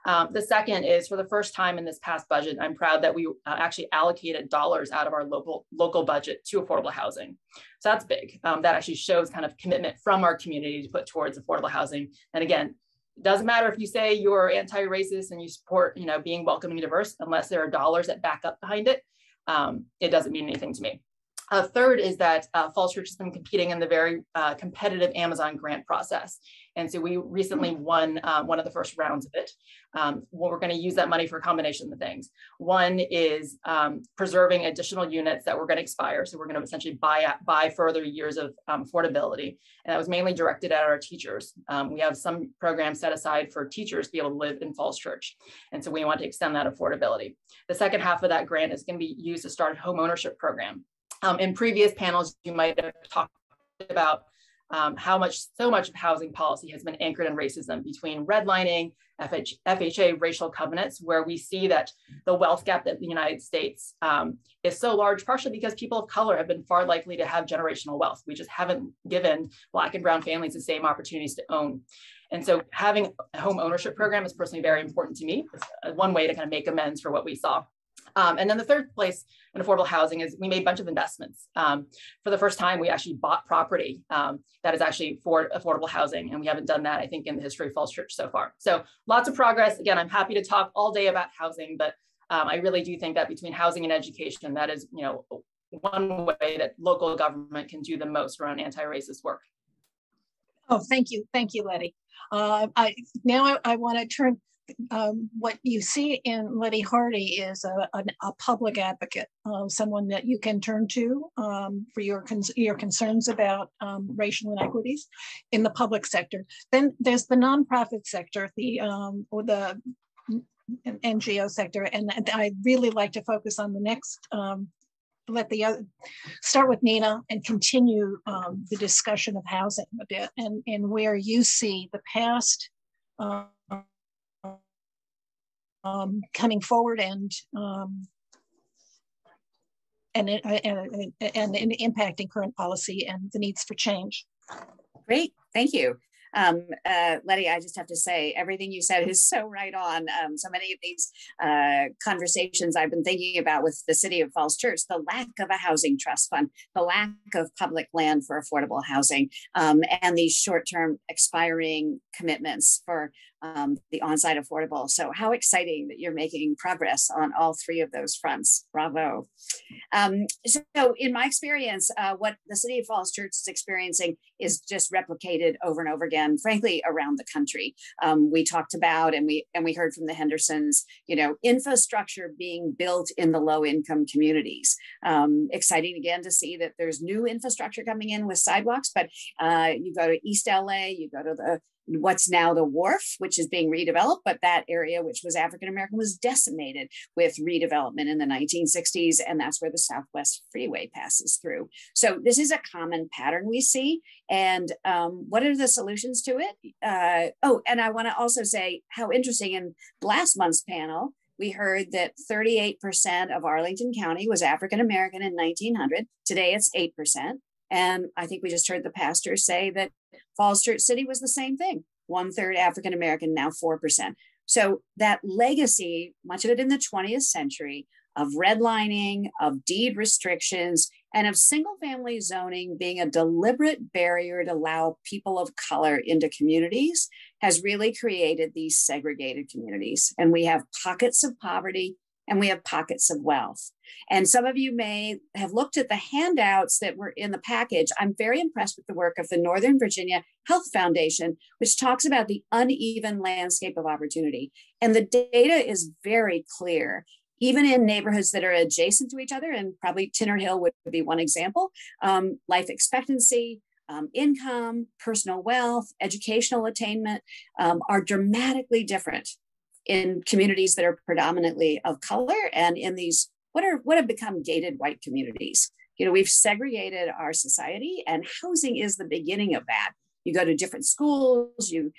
The second is, for the first time in this past budget, I'm proud that we actually allocated dollars out of our local budget to affordable housing. So that's big. That actually shows kind of commitment from our community to put towards affordable housing. And again, it doesn't matter if you say you're anti-racist and you support, being welcoming and diverse, unless there are dollars that back up behind it, it doesn't mean anything to me. Third is that Falls Church has been competing in the very competitive Amazon grant process. And so we recently won one of the first rounds of it. We're going to use that money for a combination of things. One is preserving additional units that were going to expire. So we're going to essentially buy further years of affordability. And that was mainly directed at our teachers. We have some programs set aside for teachers to be able to live in Falls Church. And so we want to extend that affordability. The second half of that grant is going to be used to start a home ownership program. In previous panels, you might have talked about so much of housing policy has been anchored in racism between redlining, FHA racial covenants, where we see that the wealth gap in the United States is so large, partially because people of color have been far likely to have generational wealth. We just haven't given Black and brown families the same opportunities to own. And so having a home ownership program is personally very important to me. It's one way to kind of make amends for what we saw. And then the third place in affordable housing is we made a bunch of investments. For the first time, we actually bought property that is actually for affordable housing. And we haven't done that, I think, in the history of Falls Church so far. So lots of progress. Again, I'm happy to talk all day about housing, but I really do think that between housing and education, that is, one way that local government can do the most around anti-racist work. Oh, thank you, Letty. I want to turn. What you see in Letty Hardy is a public advocate, someone that you can turn to for your concerns about racial inequities in the public sector. Then there's the nonprofit sector, or the NGO sector, and I'd really like to focus on the next. Start with Nina and continue the discussion of housing a bit, and where you see the past coming forward and impacting current policy and the needs for change. Great, thank you. Letty, I just have to say, everything you said is so right on. So many of these conversations I've been thinking about with the city of Falls Church, the lack of a housing trust fund, the lack of public land for affordable housing, and these short-term expiring commitments for the on-site affordable. So how exciting that you're making progress on all three of those fronts. Bravo. So in my experience, what the city of Falls Church is experiencing is just replicated over and over again, frankly, around the country. We talked about, and we heard from the Hendersons, infrastructure being built in the low-income communities. Exciting again to see that there's new infrastructure coming in with sidewalks, but you go to East LA, you go to what's now the Wharf, which is being redeveloped, but that area, which was African-American, was decimated with redevelopment in the 1960s, and that's where the Southwest Freeway passes through. So this is a common pattern we see, and what are the solutions to it? And I want to also say how interesting in last month's panel, we heard that 38% of Arlington County was African-American in 1900. Today it's 8%. And I think we just heard the pastor say that Falls Church City was the same thing, 1/3 African-American, now 4%. So that legacy, much of it in the 20th century, of redlining, of deed restrictions, and of single-family zoning being a deliberate barrier to allow people of color into communities, has really created these segregated communities. And we have pockets of poverty, and we have pockets of wealth. And some of you may have looked at the handouts that were in the package. I'm very impressed with the work of the Northern Virginia Health Foundation, which talks about the uneven landscape of opportunity. And the data is very clear, even in neighborhoods that are adjacent to each other, and probably Tenor Hill would be one example. Life expectancy, income, personal wealth, educational attainment are dramatically different in communities that are predominantly of color and in these what have become gated white communities. We've segregated our society, and housing is the beginning of that. You go to different schools, you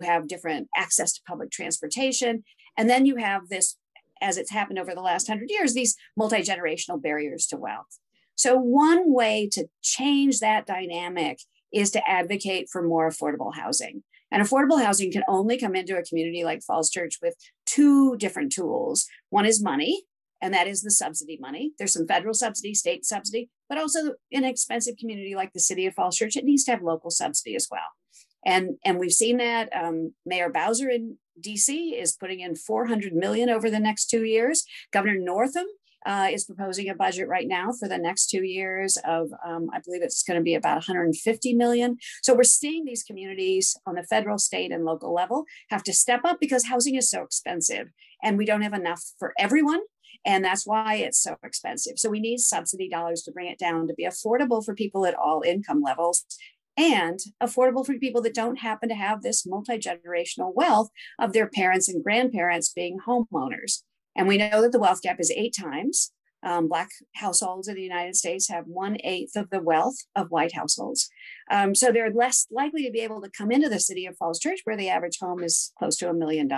have different access to public transportation, and then you have this, as it's happened over the last 100 years, these multi-generational barriers to wealth. So one way to change that dynamic is to advocate for more affordable housing. And affordable housing can only come into a community like Falls Church with two different tools. One is money, and that is the subsidy money. There's some federal subsidy, state subsidy, but also in an expensive community like the city of Falls Church, it needs to have local subsidy as well. And we've seen that. Mayor Bowser in DC is putting in $400 million over the next 2 years. Governor Northam is proposing a budget right now for the next 2 years of, I believe it's going to be about $150 million. So we're seeing these communities on the federal, state, and local level have to step up because housing is so expensive and we don't have enough for everyone. And that's why it's so expensive. So we need subsidy dollars to bring it down to be affordable for people at all income levels and affordable for people that don't happen to have this multi-generational wealth of their parents and grandparents being homeowners. And we know that the wealth gap is 8 times. Black households in the United States have 1/8 of the wealth of white households. So they're less likely to be able to come into the city of Falls Church, where the average home is close to $1 million.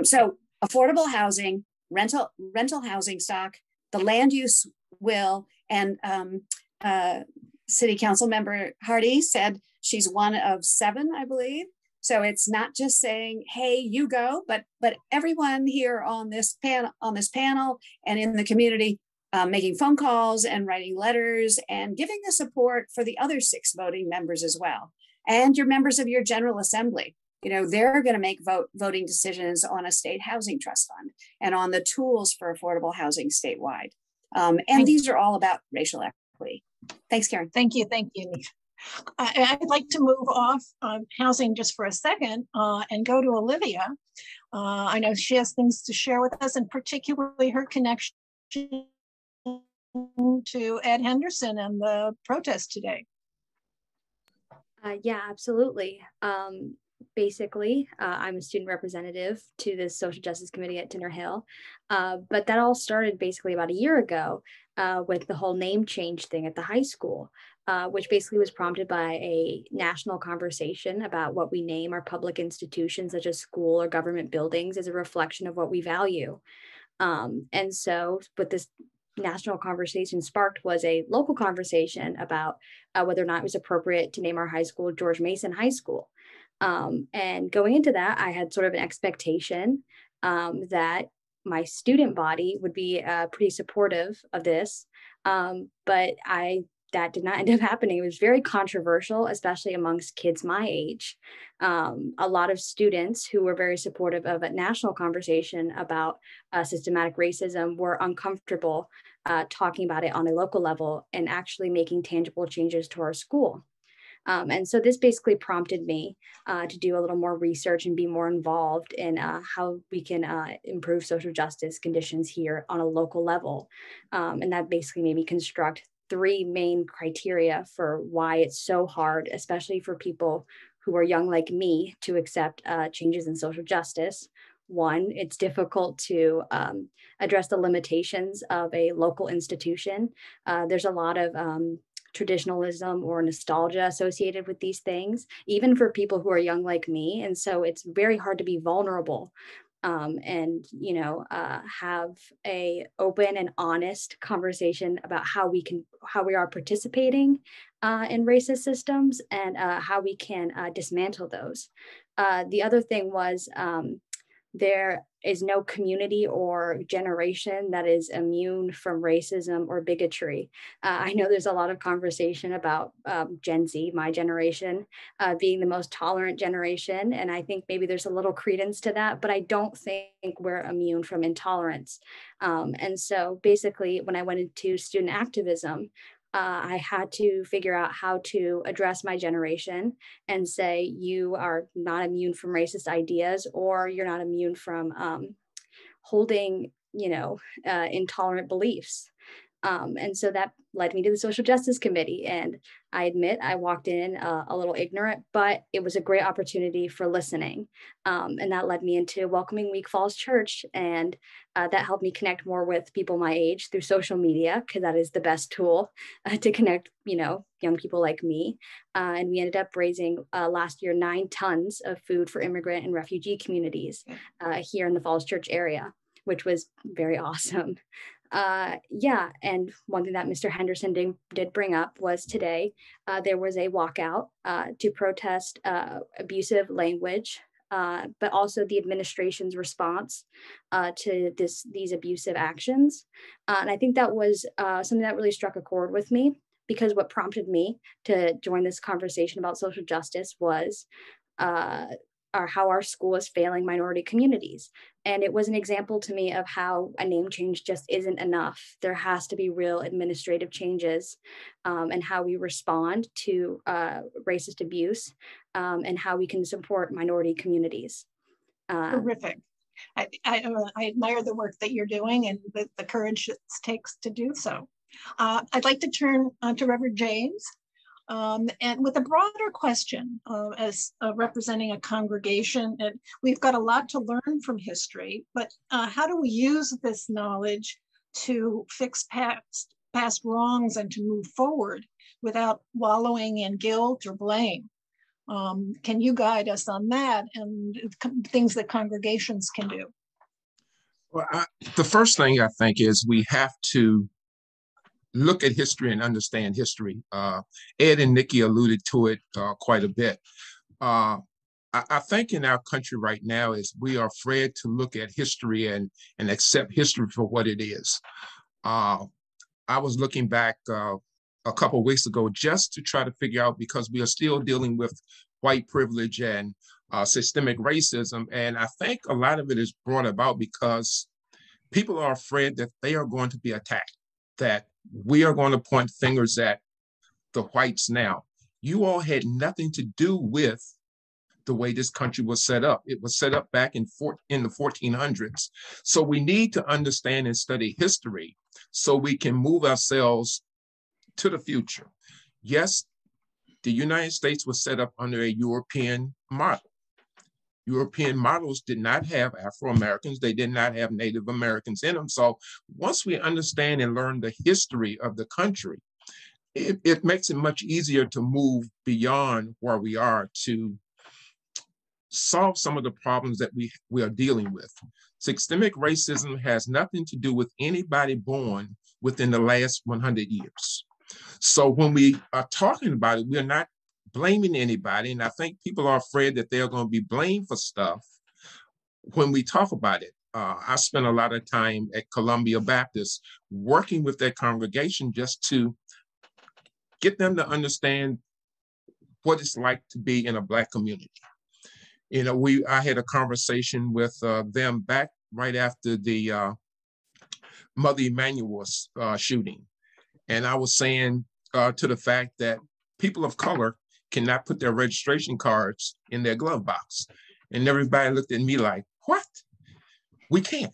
So affordable housing, rental housing stock, the land use will, and City Council member Hardy said she's one of 7, I believe, So it's not just saying, hey, you go, but everyone here on this panel and in the community making phone calls and writing letters and giving the support for the other 6 voting members as well. And your members of your General Assembly. You know, they're going to make voting decisions on a state housing trust fund and on the tools for affordable housing statewide. And these are all about racial equity. Thanks, Karen. Thank you. Thank you. I'd like to move off housing just for a second and go to Olivia. I know she has things to share with us, and particularly her connection to Ed Henderson and the protest today. Yeah, absolutely. Basically, I'm a student representative to the Social Justice Committee at Tenor Hill, but that all started basically about a year ago with the whole name change thing at the high school, which basically was prompted by a national conversation about what we name our public institutions, such as school or government buildings, as a reflection of what we value. And so what this national conversation sparked was a local conversation about whether or not it was appropriate to name our high school George Mason High School. And going into that, I had sort of an expectation that my student body would be pretty supportive of this, but that did not end up happening. It was very controversial, especially amongst kids my age. A lot of students who were very supportive of a national conversation about systematic racism were uncomfortable talking about it on a local level and actually making tangible changes to our school. And so this basically prompted me to do a little more research and be more involved in how we can improve social justice conditions here on a local level. And that basically made me construct 3 main criteria for why it's so hard, especially for people who are young like me, to accept changes in social justice. 1, it's difficult to address the limitations of a local institution. There's a lot of traditionalism or nostalgia associated with these things, even for people who are young like me. And so it's very hard to be vulnerable and, have a open and honest conversation about how we are participating in racist systems and how we can dismantle those. The other thing was there is no community or generation that is immune from racism or bigotry. I know there's a lot of conversation about Gen Z, my generation, being the most tolerant generation. And I think maybe there's a little credence to that, but I don't think we're immune from intolerance. And so basically, when I went into student activism, I had to figure out how to address my generation and say, you are not immune from racist ideas, or you're not immune from holding, intolerant beliefs. And so that led me to the Social Justice Committee. And I admit I walked in a little ignorant, but it was a great opportunity for listening. And that led me into Welcoming Week Falls Church. And that helped me connect more with people my age through social media, because that is the best tool to connect, young people like me. And we ended up raising last year 9 tons of food for immigrant and refugee communities here in the Falls Church area, which was very awesome. And one thing that Mr. Henderson did bring up was today there was a walkout to protest abusive language, but also the administration's response to these abusive actions. And I think that was something that really struck a chord with me, because what prompted me to join this conversation about social justice was how our school is failing minority communities. And it was an example to me of how a name change just isn't enough. There has to be real administrative changes and how we respond to racist abuse and how we can support minority communities. Terrific. I admire the work that you're doing and the courage it takes to do so. I'd like to turn to Reverend James. And with a broader question, as representing a congregation, and we've got a lot to learn from history, but how do we use this knowledge to fix past wrongs and to move forward without wallowing in guilt or blame? Can you guide us on that and things that congregations can do? Well, the first thing I think is we have to look at history and understand history. Ed and Nikki alluded to it quite a bit. I think in our country right now is we are afraid to look at history and accept history for what it is. I was looking back a couple of weeks ago just to try to figure out, because we are still dealing with white privilege and systemic racism. And I think a lot of it is brought about because people are afraid that they are going to be attacked, that we are going to point fingers at the whites now. You all had nothing to do with the way this country was set up. It was set up back in the 1400s. So we need to understand and study history so we can move ourselves to the future. Yes, the United States was set up under a European model. European models did not have Afro-Americans. They did not have Native Americans in them. So once we understand and learn the history of the country, it makes it much easier to move beyond where we are to solve some of the problems that we are dealing with. Systemic racism has nothing to do with anybody born within the last 100 years. So when we are talking about it, we're not blaming anybody. And I think people are afraid that they're going to be blamed for stuff when we talk about it. I spent a lot of time at Columbia Baptist working with that congregation just to get them to understand what it's like to be in a Black community. You know, I had a conversation with them back right after the Mother Emanuel shooting. And I was saying to the fact that people of color cannot put their registration cards in their glove box. And everybody looked at me like, what? We can't.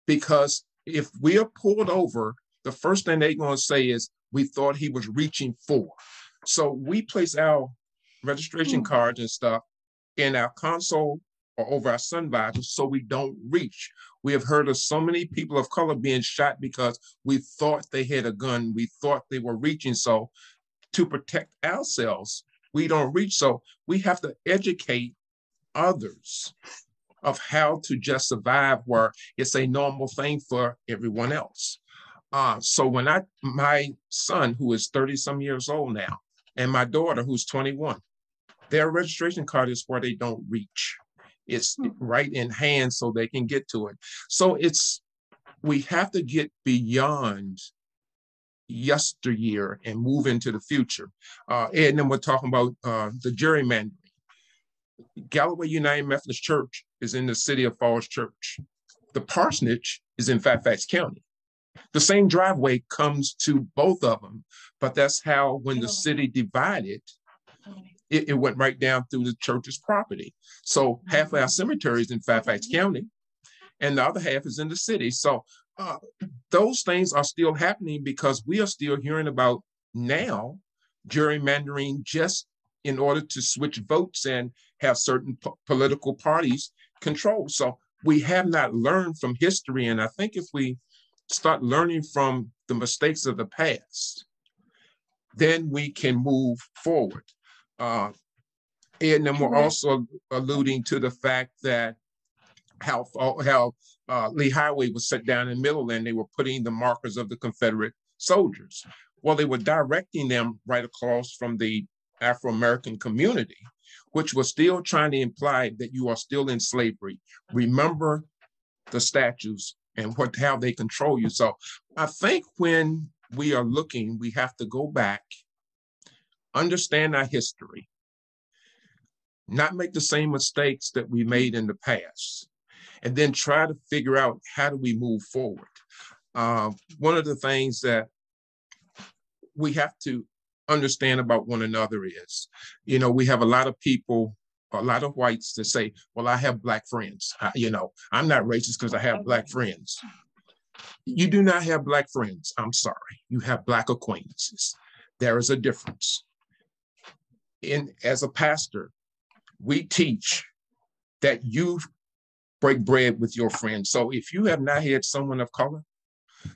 Because if we are pulled over, the first thing they're going to say is, we thought he was reaching for. So we place our registration cards and stuff in our console or over our sun visors so we don't reach. We have heard of so many people of color being shot because we thought they had a gun. We thought they were reaching. So to protect ourselves, we don't reach. So we have to educate others of how to just survive where it's a normal thing for everyone else. So when my son, who is 30 some years old now, and my daughter, who's 21, their registration card is where they don't reach. It's right in hand so they can get to it. So we have to get beyond yesteryear and move into the future. And then we're talking about the gerrymandering. Galloway United Methodist Church is in the city of Falls Church. The parsonage is in Fairfax County. The same driveway comes to both of them, but that's how when the city divided, it went right down through the church's property. So half of our cemetery is in Fairfax County and the other half is in the city. So those things are still happening because we are still hearing about now gerrymandering just in order to switch votes and have certain political parties control. So we have not learned from history. And I think if we start learning from the mistakes of the past, then we can move forward. And then we're also alluding to the fact that how Lee Highway was set down in the middle and they were putting the markers of the Confederate soldiers. Well, they were directing them right across from the Afro-American community, which was still trying to imply that you are still in slavery. Remember the statues and how they control you. So I think when we are looking, we have to go back, understand our history, not make the same mistakes that we made in the past, and then try to figure out how do we move forward. One of the things that we have to understand about one another is, you know, we have a lot of people, a lot of whites that say, well, I have Black friends. I'm not racist because I have Black friends. You do not have Black friends. I'm sorry. You have Black acquaintances. There is a difference. As a pastor, we teach that you break bread with your friends. So if you have not had someone of color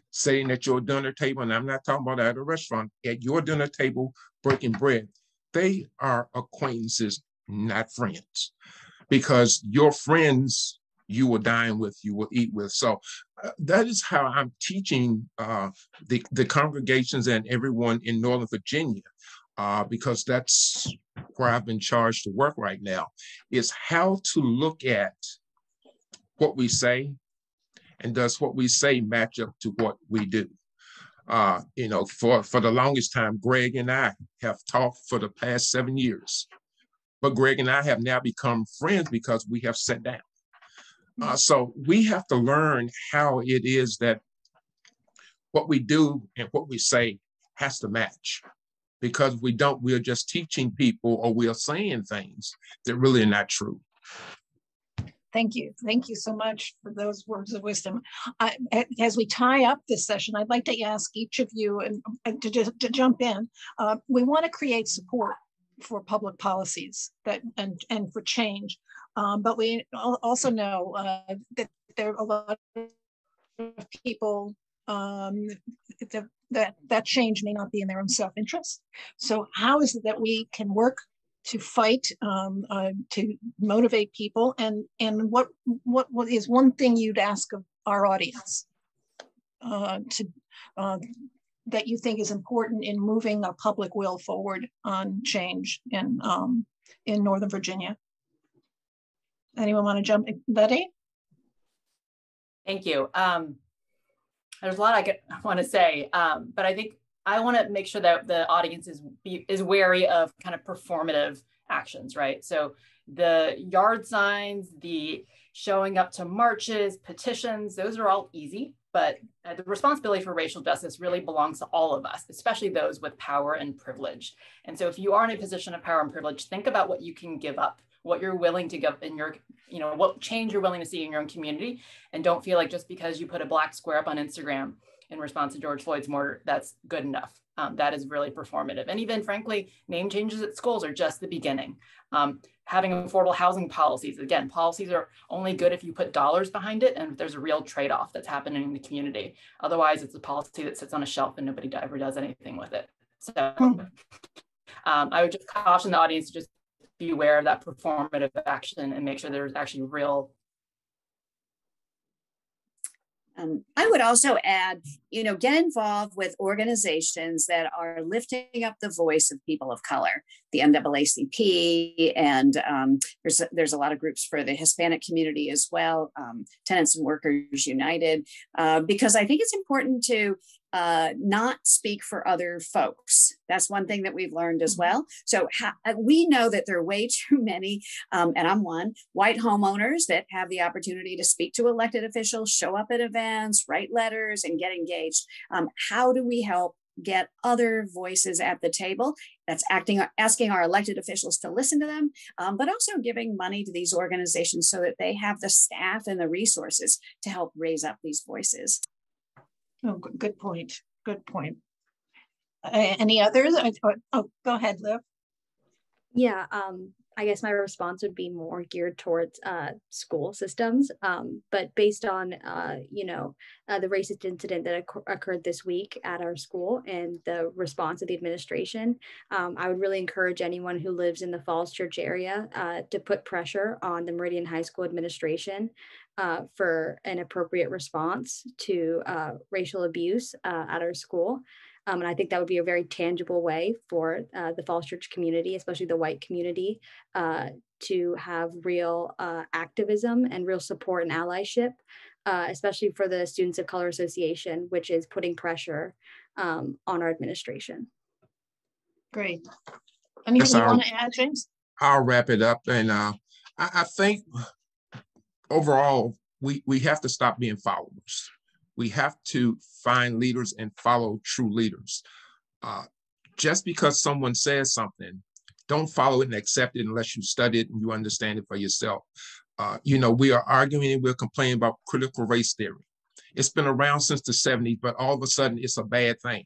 sitting at your dinner table, and I'm not talking about at a restaurant, at your dinner table breaking bread, they are acquaintances, not friends, because your friends you will dine with, you will eat with. So that is how I'm teaching the congregations and everyone in Northern Virginia, because that's where I've been charged to work right now, is how to look at what we say, and does what we say match up to what we do. You know, for the longest time, Greg and I have talked for the past 7 years, but Greg and I have now become friends because we have sat down. So we have to learn how it is that what we do and what we say has to match, because we don't, we're just teaching people, or we're saying things that really are not true. Thank you. Thank you so much for those words of wisdom. As we tie up this session, I'd like to ask each of you to jump in. We want to create support for public policies and for change, but we also know that there are a lot of people that change may not be in their own self-interest. So how is it that we can work to fight, to motivate people, and what is one thing you'd ask of our audience that you think is important in moving a public will forward on change in Northern Virginia? Anyone want to jump in? Betty? Thank you. There's a lot I want to say, but I think I want to make sure that the audience is wary of kind of performative actions, right? So the yard signs, the showing up to marches, petitions, those are all easy, but the responsibility for racial justice really belongs to all of us, especially those with power and privilege. And so if you are in a position of power and privilege, think about what you can give up, what you're willing to give in your, you know, what change you're willing to see in your own community. And don't feel like just because you put a black square up on Instagram in response to George Floyd's murder, that's good enough. That is really performative. And even frankly, name changes at schools are just the beginning. Having affordable housing policies, again, policies are only good if you put dollars behind it and if there's a real trade-off that's happening in the community. Otherwise, it's a policy that sits on a shelf and nobody ever does anything with it. So I would just caution the audience to just be aware of that performative action and make sure there's actually real. I would also add, you know, get involved with organizations that are lifting up the voice of people of color, the NAACP, and there's a lot of groups for the Hispanic community as well, Tenants and Workers United, because I think it's important to not speak for other folks. That's one thing that we've learned as well. So we know that there are way too many, and I'm one, white homeowners that have the opportunity to speak to elected officials, show up at events, write letters, and get engaged. How do we help get other voices at the table? That's asking our elected officials to listen to them, but also giving money to these organizations so that they have the staff and the resources to help raise up these voices. Oh, good point. Good point. Any others? Oh, go ahead, Liv. Yeah, I guess my response would be more geared towards school systems, but based on, the racist incident that occurred this week at our school and the response of the administration, I would really encourage anyone who lives in the Falls Church area to put pressure on the Meridian High School administration for an appropriate response to racial abuse at our school. And I think that would be a very tangible way for the Falls Church community, especially the white community, to have real activism and real support and allyship, especially for the Students of Color Association, which is putting pressure on our administration. Great. Anything you want to add, James? I'll wrap it up. And I think overall, we have to stop being followers. We have to find leaders and follow true leaders. Just because someone says something, don't follow it and accept it unless you study it and you understand it for yourself. We are arguing and we're complaining about critical race theory. It's been around since the 70s, but all of a sudden it's a bad thing.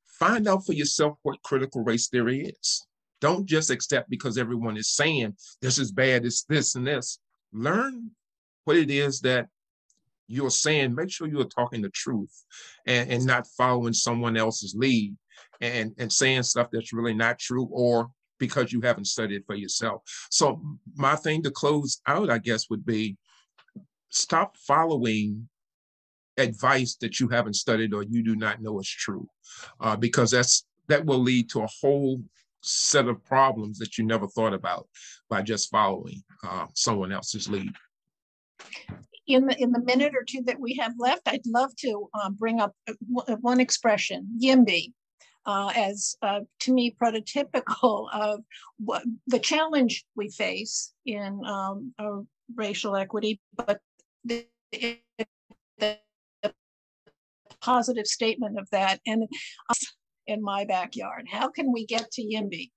Find out for yourself what critical race theory is. Don't just accept because everyone is saying this is bad, it's this and this. Learn what it is that you're saying. Make sure you're talking the truth and not following someone else's lead and saying stuff that's really not true or because you haven't studied for yourself. So my thing to close out, I guess, would be stop following advice that you haven't studied or you do not know is true, because that will lead to a whole set of problems that you never thought about by just following someone else's lead. In the minute or two that we have left, I'd love to bring up one expression, YIMBY, as to me prototypical of what the challenge we face in racial equity, but the positive statement of that. And in my backyard, how can we get to YIMBY?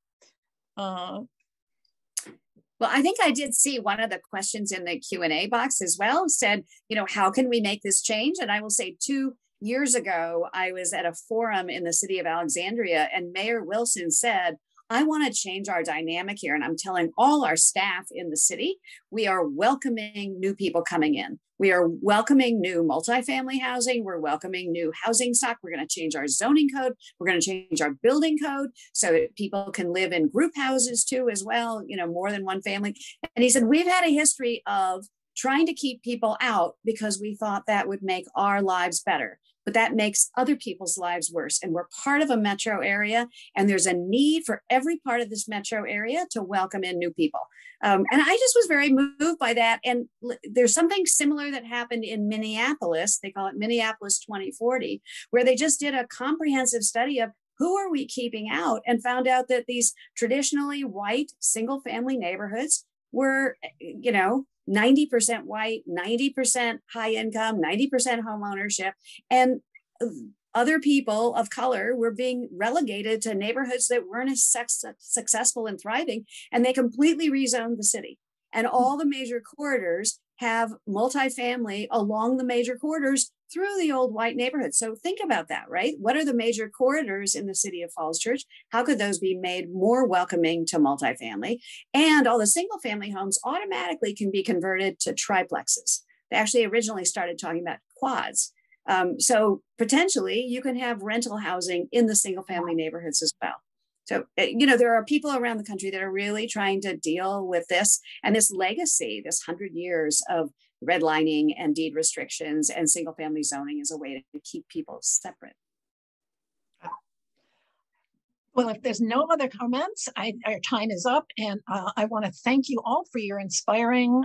Well, I think I did see one of the questions in the Q&A box as well said, how can we make this change? And I will say 2 years ago, I was at a forum in the city of Alexandria, and Mayor Wilson said, I want to change our dynamic here. And I'm telling all our staff in the city, we are welcoming new people coming in. We are welcoming new multifamily housing. We're welcoming new housing stock. We're going to change our zoning code. We're going to change our building code so that people can live in group houses too, as well, more than one family. And he said, we've had a history of trying to keep people out because we thought that would make our lives better. But that makes other people's lives worse. And we're part of a metro area, and there's a need for every part of this metro area to welcome in new people. And I just was very moved by that. And there's something similar that happened in Minneapolis. They call it Minneapolis 2040, where they just did a comprehensive study of who are we keeping out, and found out that these traditionally white single family neighborhoods were, 90% white, 90% high income, 90% home ownership, and other people of color were being relegated to neighborhoods that weren't as successful and thriving, and they completely rezoned the city. And all the major corridors have multifamily along the major corridors through the old white neighborhoods. So think about that, right? What are the major corridors in the city of Falls Church? How could those be made more welcoming to multifamily? And all the single family homes automatically can be converted to triplexes. They actually originally started talking about quads. So potentially you can have rental housing in the single family neighborhoods as well. So, there are people around the country that are really trying to deal with this and this legacy, this 100 years of redlining and deed restrictions and single family zoning is a way to keep people separate. Well, if there's no other comments, our time is up, and I want to thank you all for your inspiring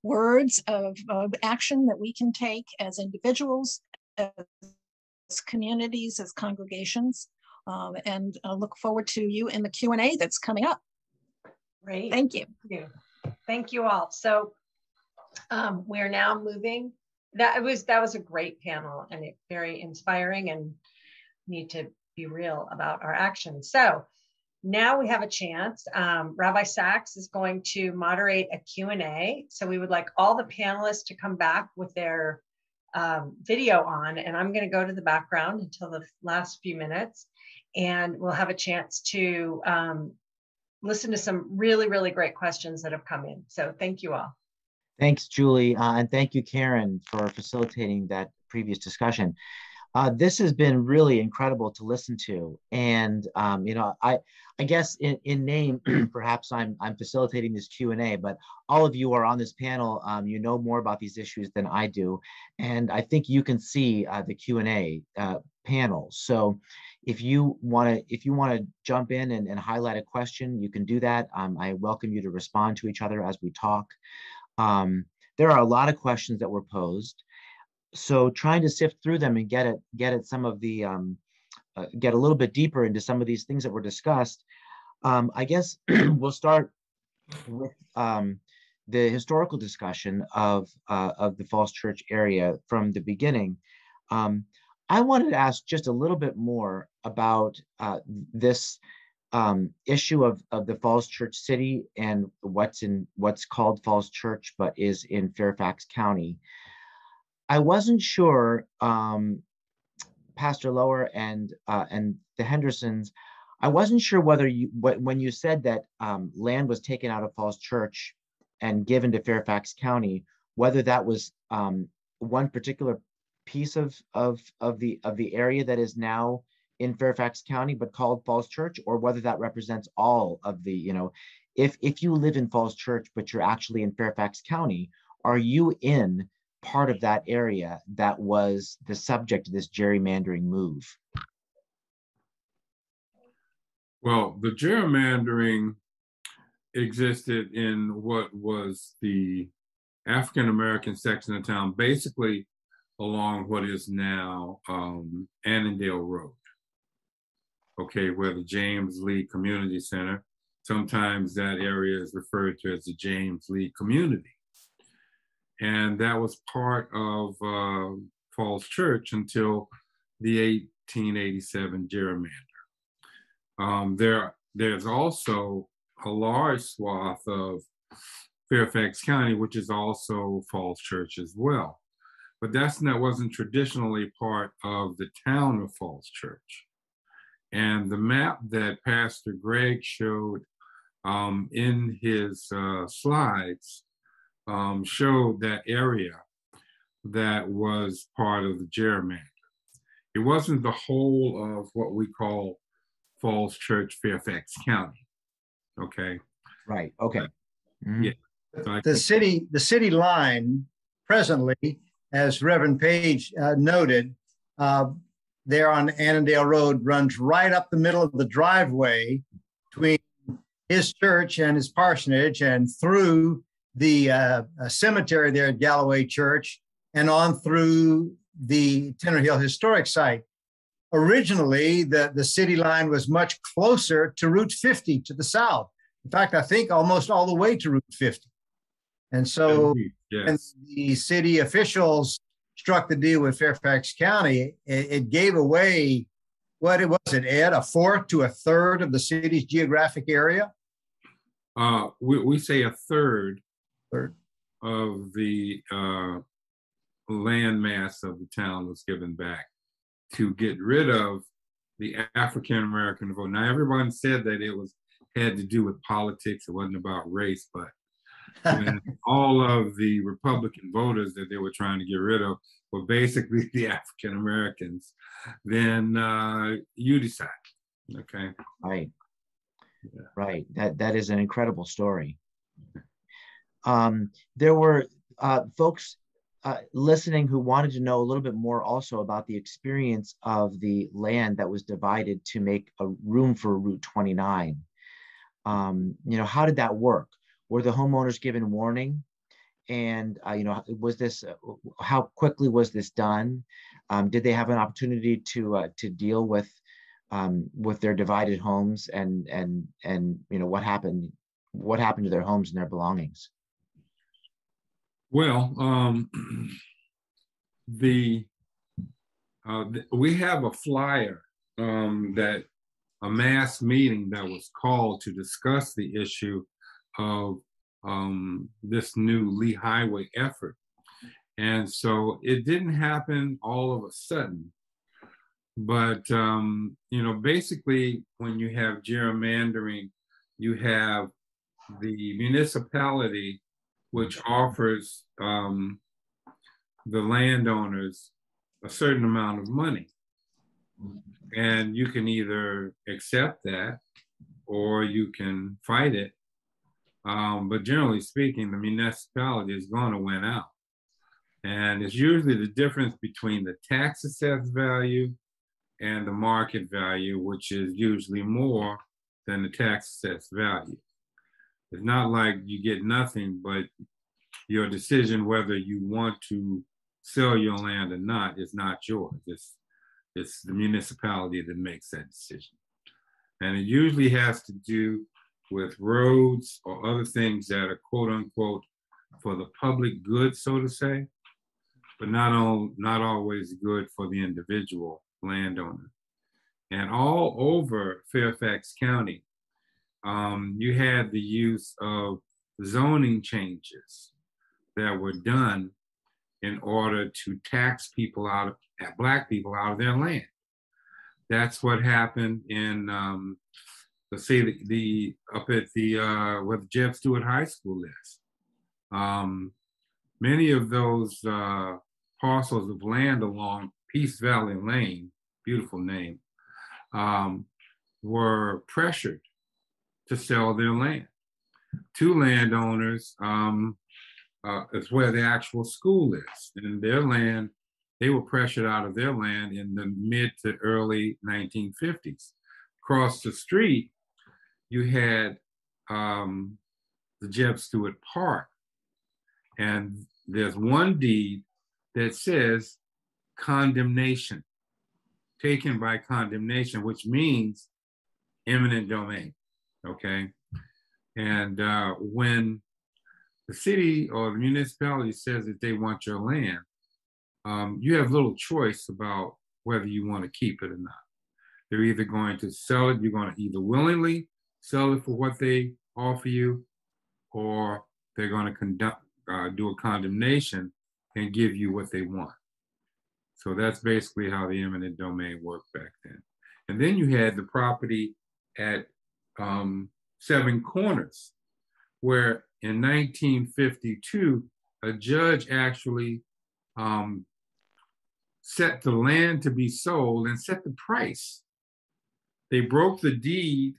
words of action that we can take as individuals, as communities, as congregations. And look forward to you in the Q&A that's coming up. Great. Thank you. Thank you all. So we're now moving. That was a great panel, and very inspiring, and need to be real about our actions. So now we have a chance. Rabbi Sachs is going to moderate a Q&A. So we would like all the panelists to come back with their video on, and I'm going to go to the background until the last few minutes. And we'll have a chance to listen to some really, really great questions that have come in. So thank you all. Thanks, Julie. And thank you, Karen, for facilitating that previous discussion. This has been really incredible to listen to. And, I guess in name, perhaps I'm facilitating this Q&A, but all of you are on this panel. You know more about these issues than I do. And I think you can see the Q&A panel. So if you want to jump in and highlight a question, you can do that. I welcome you to respond to each other as we talk. There are a lot of questions that were posed. So trying to sift through them and get at some of the get a little bit deeper into some of these things that were discussed. I guess we'll start with the historical discussion of the Falls Church area from the beginning. I wanted to ask just a little bit more about this issue of the Falls Church City and what's called Falls Church but is in Fairfax County. I wasn't sure, Pastor Lower and the Hendersons, I wasn't sure whether when you said that land was taken out of Falls Church and given to Fairfax County, whether that was one particular piece of the area that is now in Fairfax County but called Falls Church, or whether that represents all of the, if you live in Falls Church but you're actually in Fairfax County, are you in part of that area that was the subject of this gerrymandering move? Well, the gerrymandering existed in what was the African American section of town, basically along what is now Annandale Road, okay, where the James Lee Community Center, sometimes that area is referred to as the James Lee Community. And that was part of Falls Church until the 1887 gerrymander. There's also a large swath of Fairfax County, which is also Falls Church as well. But that wasn't traditionally part of the town of Falls Church. And the map that Pastor Greg showed in his slides showed that area that was part of the gerrymander. It wasn't the whole of what we call Falls Church, Fairfax County. Okay. Right. Okay. Mm-hmm. Yeah. The city line presently, as Reverend Page noted, there on Annandale Road runs right up the middle of the driveway between his church and his parsonage, and through the cemetery there at Galloway Church, and on through the Tenor Hill Historic Site. Originally, the city line was much closer to Route 50 to the south. In fact, I think almost all the way to Route 50. And so yes. when the city officials struck the deal with Fairfax County, it gave away, what was it, Ed, a fourth to a third of the city's geographic area? We say a third of the land mass of the town was given back to get rid of the African American vote. Now, everyone said that it had to do with politics. It wasn't about race, but when all of the Republican voters that they were trying to get rid of were basically the African Americans, then you decide. Okay. Right. Yeah. Right. That is an incredible story. There were folks listening who wanted to know a little bit more also about the experience of the land that was divided to make a room for Route 29. How did that work? Were the homeowners given warning? And was this how quickly was this done? Did they have an opportunity to deal with their divided homes, and what happened to their homes and their belongings? Well, we have a flyer that a mass meeting that was called to discuss the issue of this new Lee Highway effort. And so it didn't happen all of a sudden, but basically when you have gerrymandering, you have the municipality which offers the landowners a certain amount of money. And you can either accept that or you can fight it. But generally speaking, the municipality is going to win out. And it's usually the difference between the tax assessed value and the market value, which is usually more than the tax assessed value. It's not like you get nothing, but your decision whether you want to sell your land or not is not yours. It's the municipality that makes that decision. And it usually has to do with roads or other things that are quote unquote for the public good, so to say, but not always good for the individual landowner. And all over Fairfax County, you had the use of zoning changes that were done in order to tax Black people out of their land. That's what happened in, let's say up at where the Jeff Stewart High School is. Many of those parcels of land along Peace Valley Lane, beautiful name, were pressured to sell their land. Two landowners is where the actual school is. And their land, they were pressured out of their land in the mid to early 1950s. Across the street you had the Jeb Stuart Park. And there's one deed that says condemnation, taken by condemnation, which means eminent domain, okay? And when the city or the municipality says that they want your land, you have little choice about whether you want to keep it or not. They're either going to sell it, you're going to either willingly sell it for what they offer you, or they're going to do a condemnation and give you what they want. So that's basically how the eminent domain worked back then. And then you had the property at Seven Corners, where in 1952, a judge actually set the land to be sold and set the price. They broke the deed,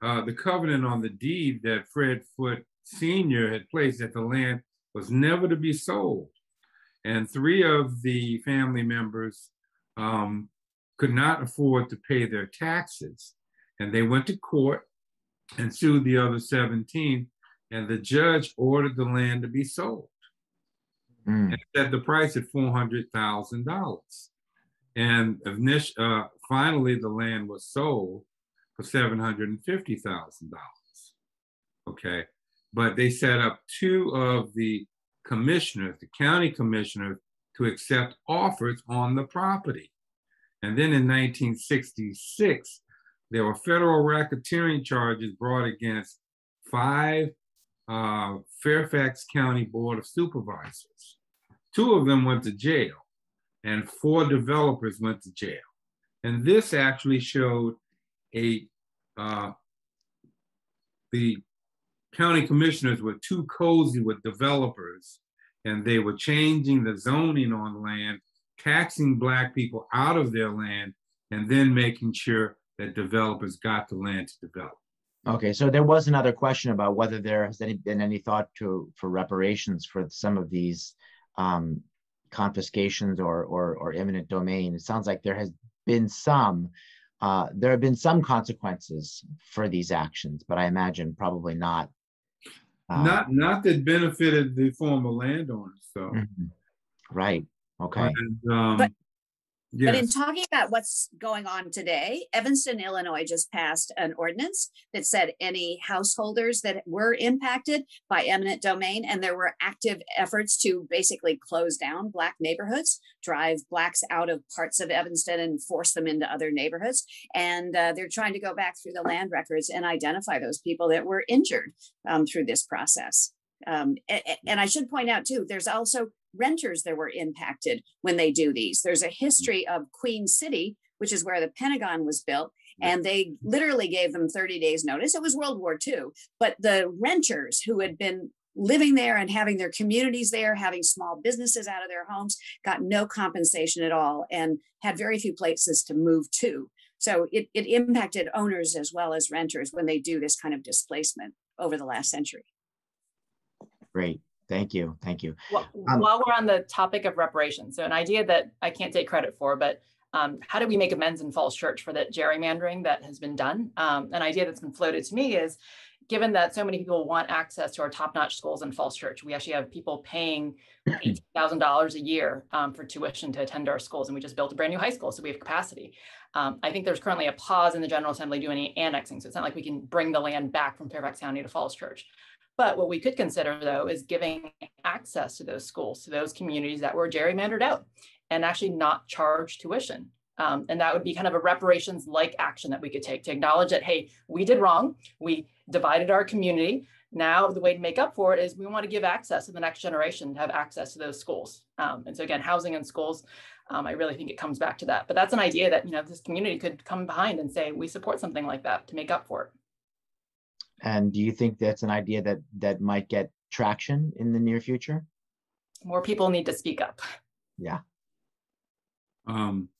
the covenant on the deed that Fred Foote Sr. had placed, that the land was never to be sold. And 3 of the family members could not afford to pay their taxes. And they went to court and sued the other 17, and the judge ordered the land to be sold and set the price at $400,000. And finally, the land was sold for $750,000. Okay, but they set up 2 of the commissioners, the county commissioners, to accept offers on the property. And then in 1966, there were federal racketeering charges brought against 5 Fairfax County Board of Supervisors. 2 of them went to jail, and 4 developers went to jail. And this actually showed the county commissioners were too cozy with developers, and they were changing the zoning on land, taxing Black people out of their land, and then making sure that developers got the land to develop. Okay, so there was another question about whether there has been any thought for reparations for some of these confiscations or eminent domain. It sounds like there has been some. There have been some consequences for these actions, but I imagine probably not. Not that benefited the former landowners. So, right. Okay. Yes. But in talking about what's going on today, Evanston, Illinois just passed an ordinance that said any householders that were impacted by eminent domain, and there were active efforts to basically close down Black neighborhoods, drive Blacks out of parts of Evanston and force them into other neighborhoods. And they're trying to go back through the land records and identify those people that were injured through this process. And I should point out too, there's also renters that were impacted when they do these. There's a history of Queen City, which is where the Pentagon was built, and they literally gave them 30 days notice. It was World War II, but the renters who had been living there and having their communities there, having small businesses out of their homes, got no compensation at all and had very few places to move to. So it impacted owners as well as renters when they do this kind of displacement over the last century. Great. Thank you. Thank you. Well, while we're on the topic of reparations, so an idea that I can't take credit for, but how do we make amends in Falls Church for that gerrymandering that has been done? An idea that's been floated to me is, given that so many people want access to our top-notch schools in Falls Church, we actually have people paying $18,000 a year for tuition to attend our schools, and we just built a brand new high school, so we have capacity. I think there's currently a pause in the General Assembly doing any annexing, so it's not like we can bring the land back from Fairfax County to Falls Church. But what we could consider, though, is giving access to those schools, to those communities that were gerrymandered out, and actually not charge tuition. And that would be kind of a reparations-like action that we could take to acknowledge that, hey, we did wrong. We divided our community. Now the way to make up for it is we want to give access to the next generation to have access to those schools. And so again, housing and schools, I really think it comes back to that. But that's an idea that, this community could come behind and say, we support something like that to make up for it. And do you think that's an idea that might get traction in the near future? More people need to speak up. Yeah. I'm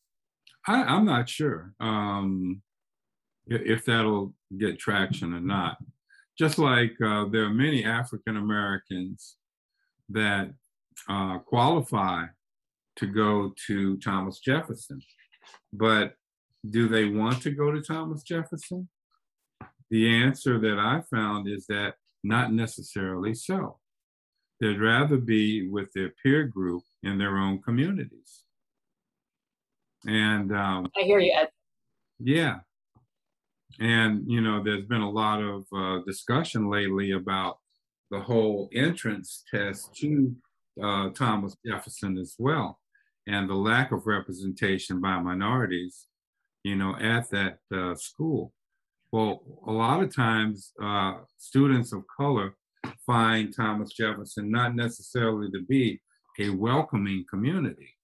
not sure if that'll get traction or not. Just like there are many African Americans that qualify to go to Thomas Jefferson, but do they want to go to Thomas Jefferson? the answer that I found is that not necessarily so. They'd rather be with their peer group in their own communities. And I hear you, Ed. yeah. And, you know, there's been a lot of discussion lately about the whole entrance test to Thomas Jefferson as well, and the lack of representation by minorities, you know, at that school. Well, a lot of times students of color find Thomas Jefferson not necessarily to be a welcoming community.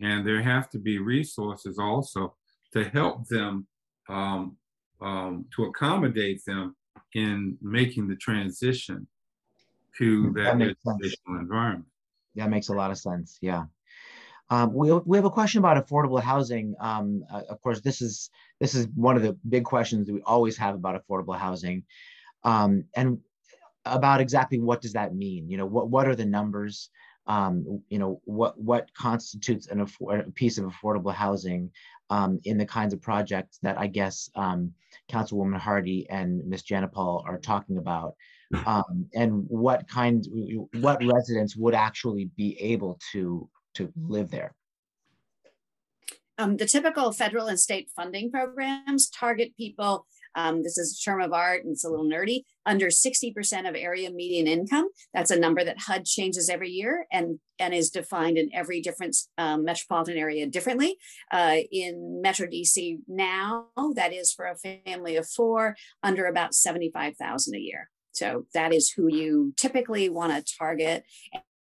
And there have to be resources also to help them, to accommodate them in making the transition to that educational environment. That makes a lot of sense, yeah. We have a question about affordable housing. Of course, this is one of the big questions that we always have about affordable housing, and about exactly what does that mean? You know, what are the numbers? You know, what constitutes a piece of affordable housing in the kinds of projects that I guess Councilwoman Hardy and Ms. Janapal are talking about, and what residents would actually be able to live there? The typical federal and state funding programs target people, this is a term of art and it's a little nerdy, under 60% of area median income. That's a number that HUD changes every year and is defined in every different metropolitan area differently. In Metro DC now, that is for a family of 4 under about $75,000 a year. So that is who you typically want to target.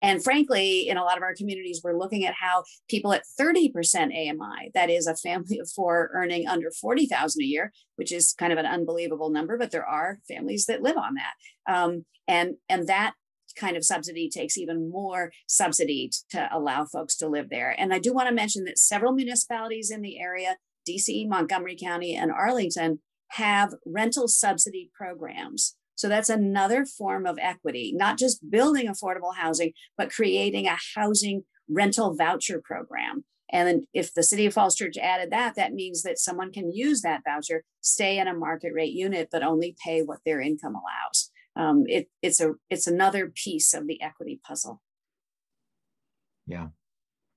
And frankly, in a lot of our communities, we're looking at how people at 30% AMI, that is a family of 4 earning under $40,000 a year, which is kind of an unbelievable number, but there are families that live on that. And that kind of subsidy takes even more subsidy to allow folks to live there. And I do want to mention that several municipalities in the area, DC, Montgomery County, and Arlington, have rental subsidy programs. So that's another form of equity, not just building affordable housing, but creating a housing rental voucher program. And then if the City of Falls Church added that, that means that someone can use that voucher, stay in a market rate unit, but only pay what their income allows. It's another piece of the equity puzzle. Yeah.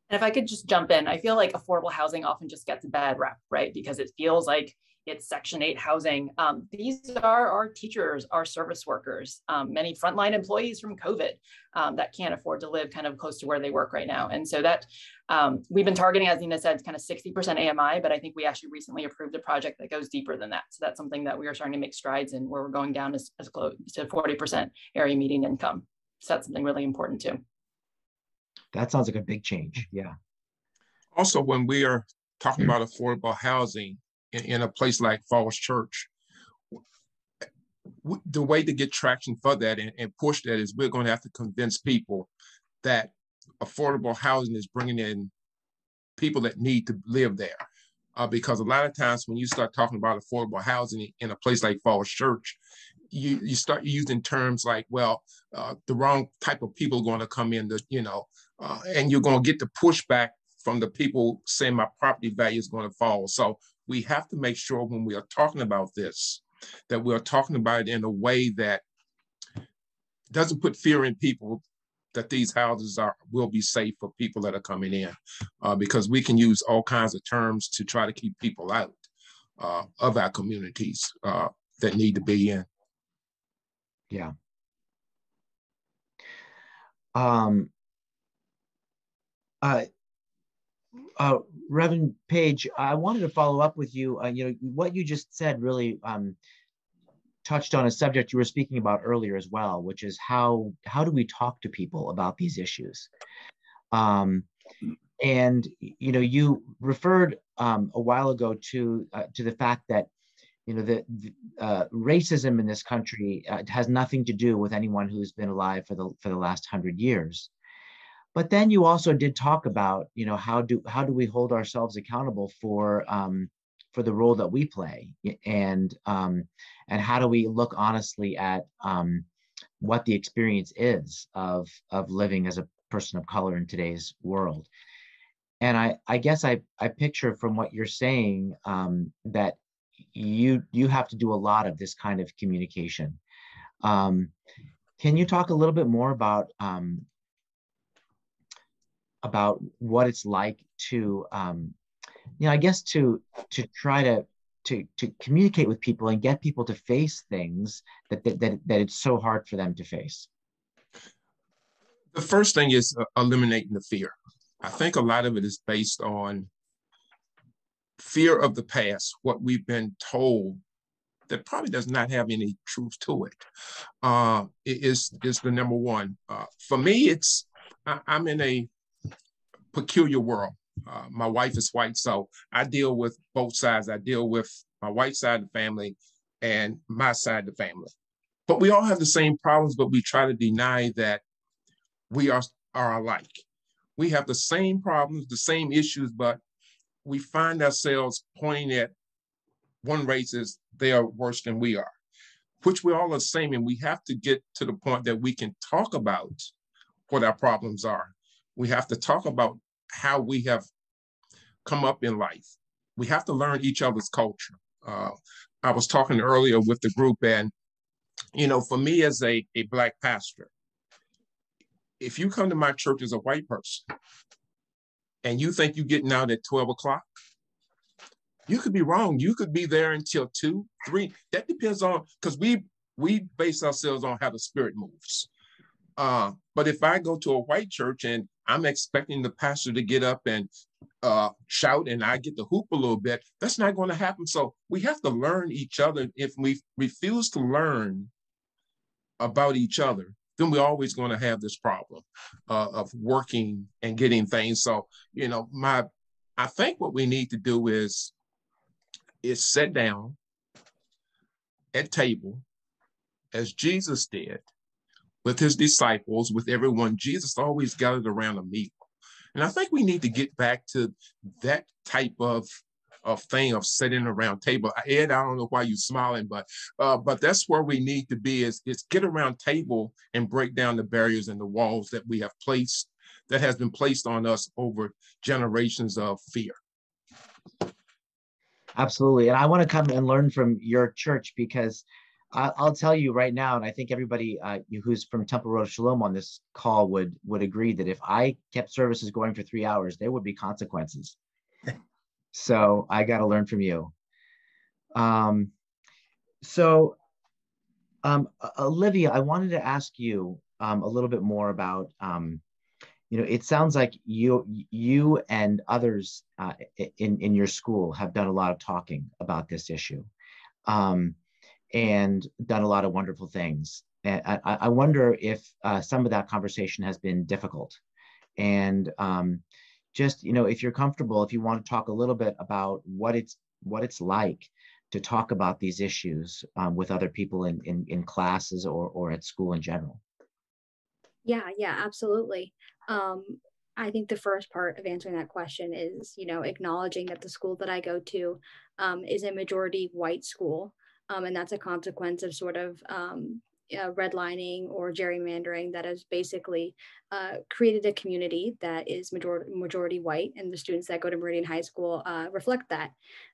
And if I could just jump in, I feel like affordable housing often just gets a bad rep, right? Because it feels like it's Section 8 housing. These are our teachers, our service workers, many frontline employees from COVID that can't afford to live kind of close to where they work right now. And so that we've been targeting, as Nina said, kind of 60% AMI, but I think we actually recently approved a project that goes deeper than that. So that's something that we are starting to make strides in, where we're going down as close to 40% area median income. So that's something really important too. That sounds like a big change, yeah. Also, when we are talking about affordable housing in a place like Falls Church, the way to get traction for that and push that is we're going to have to convince people that affordable housing is bringing in people that need to live there. Because a lot of times when you start talking about affordable housing in a place like Falls Church, you start using terms like, well, the wrong type of people are going to come in, and you're going to get the pushback from the people saying my property value is going to fall. So we have to make sure when we are talking about this, that we're talking about it in a way that doesn't put fear in people that these houses will be safe for people that are coming in, because we can use all kinds of terms to try to keep people out of our communities that need to be in. Yeah. Reverend Page, I wanted to follow up with you. What you just said really touched on a subject you were speaking about earlier as well, which is how do we talk to people about these issues? And you referred a while ago to the fact that racism in this country has nothing to do with anyone who's been alive for the last 100 years. But then you also did talk about, how do we hold ourselves accountable for the role that we play, and how do we look honestly at what the experience is of living as a person of color in today's world. And I guess I picture from what you're saying that you have to do a lot of this kind of communication. Can you talk a little bit more about what it's like to, I guess to try to communicate with people and get people to face things that it's so hard for them to face? The first thing is eliminating the fear. I think a lot of it is based on fear of the past, what we've been told that probably does not have any truth to it. Is the number one. For me, I'm in a peculiar world. My wife is white, so I deal with both sides. I deal with my white side of the family and my side of the family. But we all have the same problems, but we try to deny that we are alike. We have the same problems, the same issues, but we find ourselves pointing at one race as they are worse than we are, which we all are the same. And we have to get to the point that we can talk about what our problems are. We have to talk about how we have come up in life. We have to learn each other's culture. I was talking earlier with the group, and for me as a Black pastor, if you come to my church as a white person and you think you're getting out at 12 o'clock, you could be wrong. You could be there until 2, 3. That depends on, because we base ourselves on how the Spirit moves. But if I go to a white church and I'm expecting the pastor to get up and shout and I get to hoop a little bit, that's not going to happen. So we have to learn each other. If we refuse to learn about each other, then we're always going to have this problem of working and getting things. So, I think what we need to do is sit down at table as Jesus did with his disciples, with everyone. Jesus always gathered around a meal. And I think we need to get back to that type of thing of sitting around table. Ed, I don't know why you're smiling, but that's where we need to be is get around table and break down the barriers and the walls that we have placed, that has been placed on us over generations of fear. Absolutely. And I want to come and learn from your church, because I'll tell you right now, and I think everybody who's from Temple Road of Shalom on this call would agree that if I kept services going for 3 hours, there would be consequences. So I got to learn from you. Olivia, I wanted to ask you a little bit more about, it sounds like you and others in your school have done a lot of talking about this issue, and done a lot of wonderful things. And I wonder if some of that conversation has been difficult. And just, if you're comfortable, if you want to talk a little bit about what it's like to talk about these issues with other people in classes or at school in general. Yeah, absolutely. I think the first part of answering that question is, acknowledging that the school that I go to is a majority white school. And that's a consequence of sort of redlining or gerrymandering that has basically created a community that is majority white, and the students that go to Meridian High School reflect that.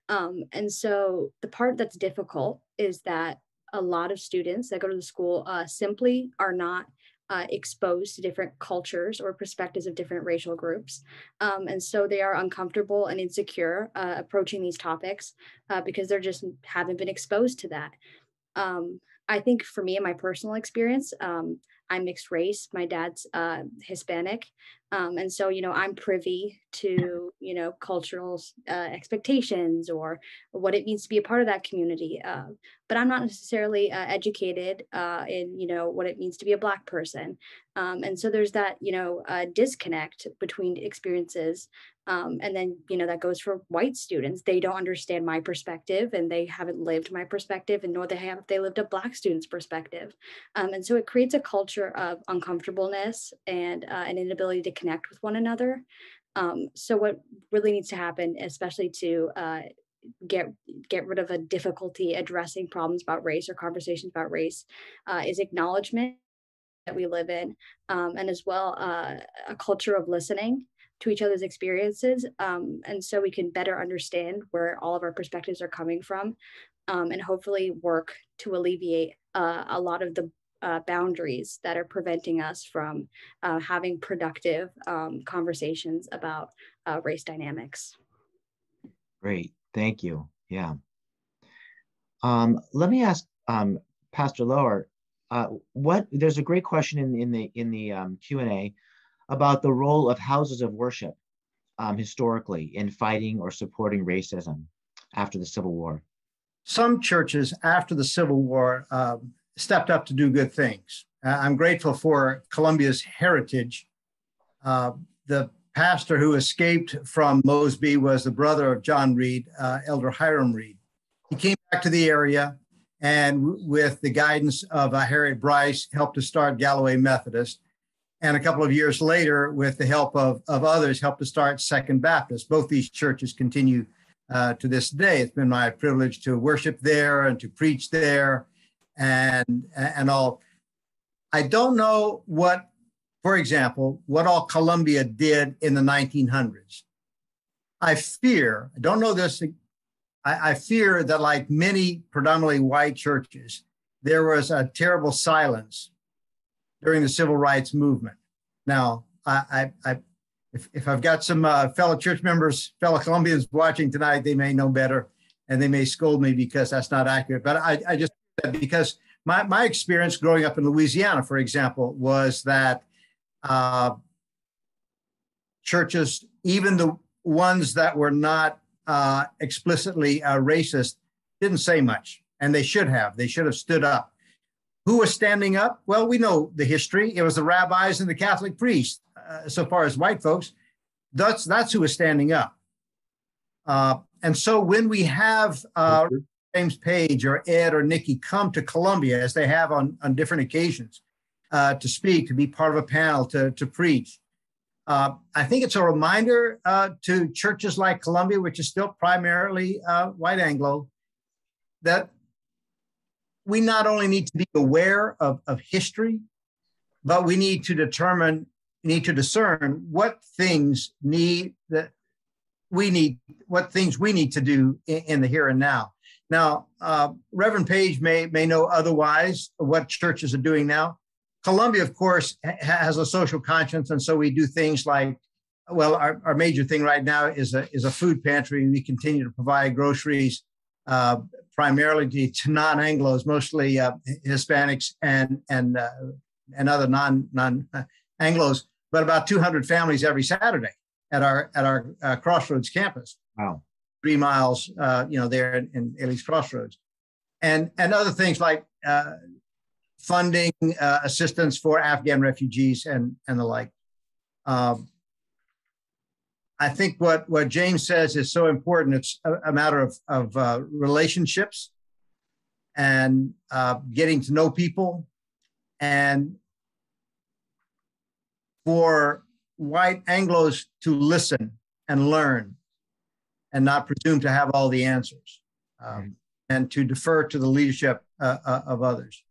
And so the part that's difficult is that a lot of students that go to the school simply are not exposed to different cultures or perspectives of different racial groups. And so they are uncomfortable and insecure approaching these topics because they're just haven't been exposed to that. I think for me, in my personal experience, I'm mixed race. My dad's Hispanic. And so, I'm privy to, cultural expectations or what it means to be a part of that community. But I'm not necessarily educated in, what it means to be a Black person. And so there's that, disconnect between experiences. And then, that goes for white students. They don't understand my perspective, and they haven't lived my perspective, and nor have they lived a Black student's perspective. And so it creates a culture of uncomfortableness and an inability to connect with one another. So what really needs to happen, especially to get rid of a difficulty addressing problems about race or conversations about race, is acknowledgement that we live in, and as well a culture of listening to each other's experiences, and so we can better understand where all of our perspectives are coming from, and hopefully work to alleviate a lot of the boundaries that are preventing us from having productive conversations about race dynamics. Great, thank you. Yeah. Let me ask Pastor Lower, there's a great question in the Q&A about the role of houses of worship historically in fighting or supporting racism after the Civil War. Some churches after the Civil War stepped up to do good things. I'm grateful for Columbia's heritage. The pastor who escaped from Mosby was the brother of John Reed, Elder Hiram Reed. He came back to the area and with the guidance of Harriet Bryce, helped to start Galloway Methodist. And a couple of years later, with the help of others, helped to start Second Baptist. Both these churches continue to this day. It's been my privilege to worship there and to preach there and all. I don't know what, for example, what all Columbia did in the 1900s. I don't know this, I fear that like many predominantly white churches, there was a terrible silence during the civil rights movement. Now, if I've got some fellow church members, fellow Columbians watching tonight, they may know better and they may scold me because that's not accurate. But I just, because my experience growing up in Louisiana, for example, was that churches, even the ones that were not explicitly racist, didn't say much, and they should have. They should have stood up. Who was standing up? Well, we know the history. It was the rabbis and the Catholic priests. So far as white folks, that's who was standing up. And so when we have James Page or Ed or Nikki come to Columbia, as they have on different occasions, to speak, to be part of a panel, to preach, I think it's a reminder to churches like Columbia, which is still primarily white Anglo, that we not only need to be aware of history, but we need to discern what things we need to do in the here and now. Now, Reverend Page may know otherwise what churches are doing now. Columbia, of course, has a social conscience, and so we do things like, well, our major thing right now is a food pantry. We continue to provide groceries primarily to non-Anglos, mostly Hispanics and other non-Anglos, but about 200 families every Saturday at our Crossroads campus. Wow. 3 miles, there in Ely's Crossroads, and other things like funding assistance for Afghan refugees and the like. I think what James says is so important. It's a matter of relationships and getting to know people, and for white Anglos to listen and learn and not presume to have all the answers, and to defer to the leadership of others.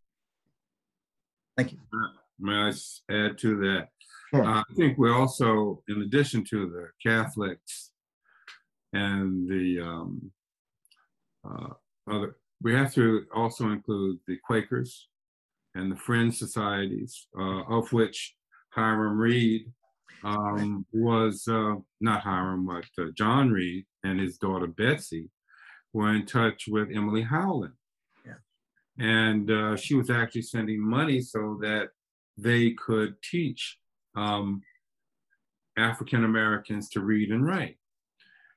Thank you. May I add to that? Sure. I think we also, in addition to the Catholics and the other, we have to also include the Quakers and the Friends Societies, of which Hiram Reed was, not Hiram, but John Reed and his daughter Betsy were in touch with Emily Howland. Yeah. And she was actually sending money so that they could teach African Americans to read and write.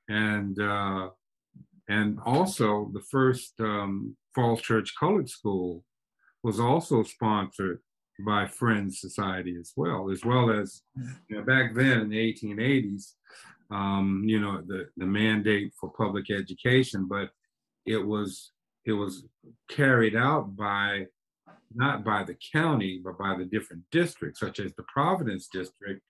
And also the first Falls Church Colored School was also sponsored by Friends Society as well as back then in the 1880s, the mandate for public education, but it was carried out not by the county, but by the different districts, such as the Providence district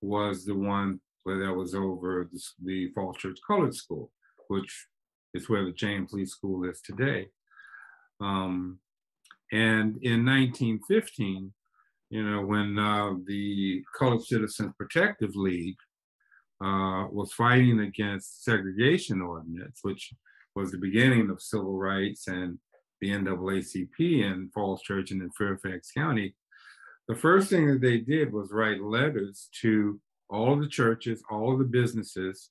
was the one where that was over the Falls Church Colored School, which is where the James Lee School is today. And in 1915, when the Colored Citizens Protective League was fighting against segregation ordinance, which was the beginning of civil rights and the NAACP in Falls Church and in Fairfax County, the first thing that they did was write letters to all of the churches, all of the businesses,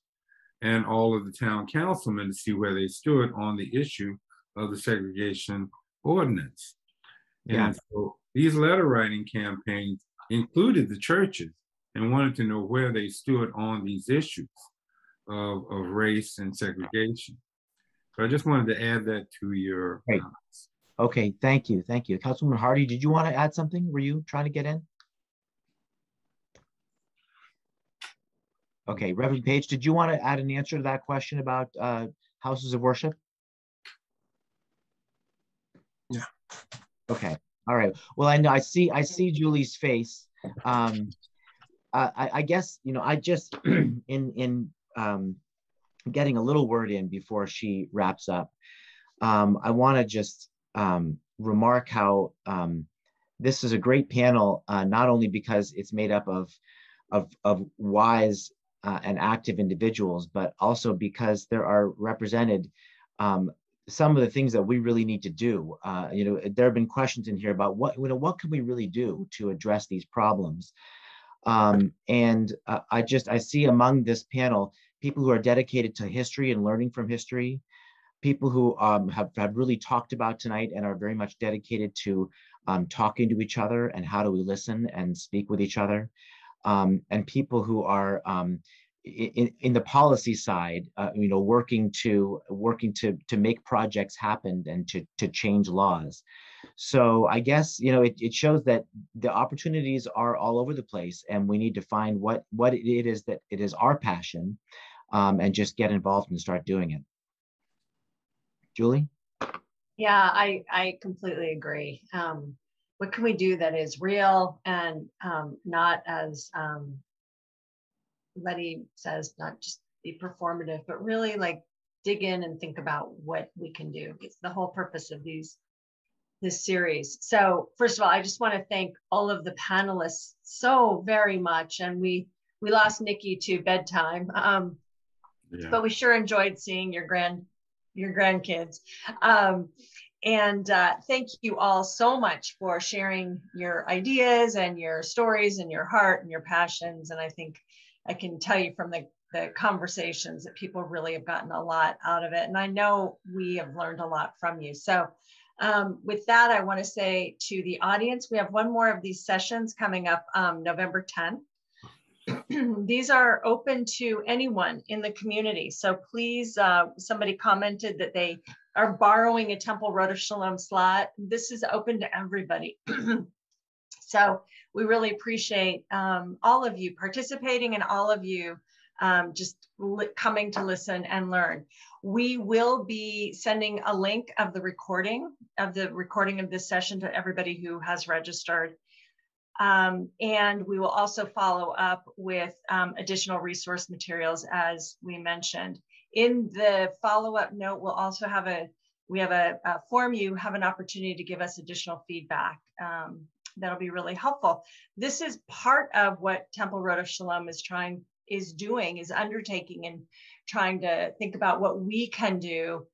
and all of the town councilmen to see where they stood on the issue of the segregation ordinance. Yeah. And so these letter writing campaigns included the churches and wanted to know where they stood on these issues of race and segregation. So I just wanted to add that to your comments. Okay, thank you. Thank you. Councilwoman Hardy, did you want to add something? Were you trying to get in? Okay, Reverend Page, did you want to add an answer to that question about houses of worship? Yeah. Okay. All right. Well, I know I see Julie's face. I guess, you know, I just in getting a little word in before she wraps up. I want to just remark how this is a great panel, not only because it's made up of wise and active individuals, but also because there are represented some of the things that we really need to do. You know, there have been questions in here about what can we really do to address these problems. And I see among this panel people who are dedicated to history and learning from history, people who have really talked about tonight and are very much dedicated to talking to each other and how do we listen and speak with each other, and people who are in the policy side, you know, working to make projects happen and to change laws. So I guess, you know, it shows that the opportunities are all over the place, and we need to find what it is that it is our passion, and just get involved and start doing it. Julie? Yeah, I completely agree. What can we do that is real and not, as Letty says, not just be performative, but really like dig in and think about what we can do. It's the whole purpose of this series. So first of all, I just want to thank all of the panelists so very much. And we lost Nikki to bedtime, but we sure enjoyed seeing your grandkids. And thank you all so much for sharing your ideas and your stories and your heart and your passions. And I think I can tell you from the conversations that people really have gotten a lot out of it. And I know we have learned a lot from you. So with that, I want to say to the audience, we have one more of these sessions coming up November 10th. These are open to anyone in the community. So please, somebody commented that they are borrowing a Temple Road of Shalom slot. This is open to everybody. So we really appreciate all of you participating and all of you just coming to listen and learn. We will be sending a link of the recording of this session to everybody who has registered. And we will also follow up with additional resource materials, as we mentioned. In the follow-up note, we'll also have a form. You have an opportunity to give us additional feedback. That'll be really helpful. This is part of what Temple Road of Shalom is undertaking and trying to think about what we can do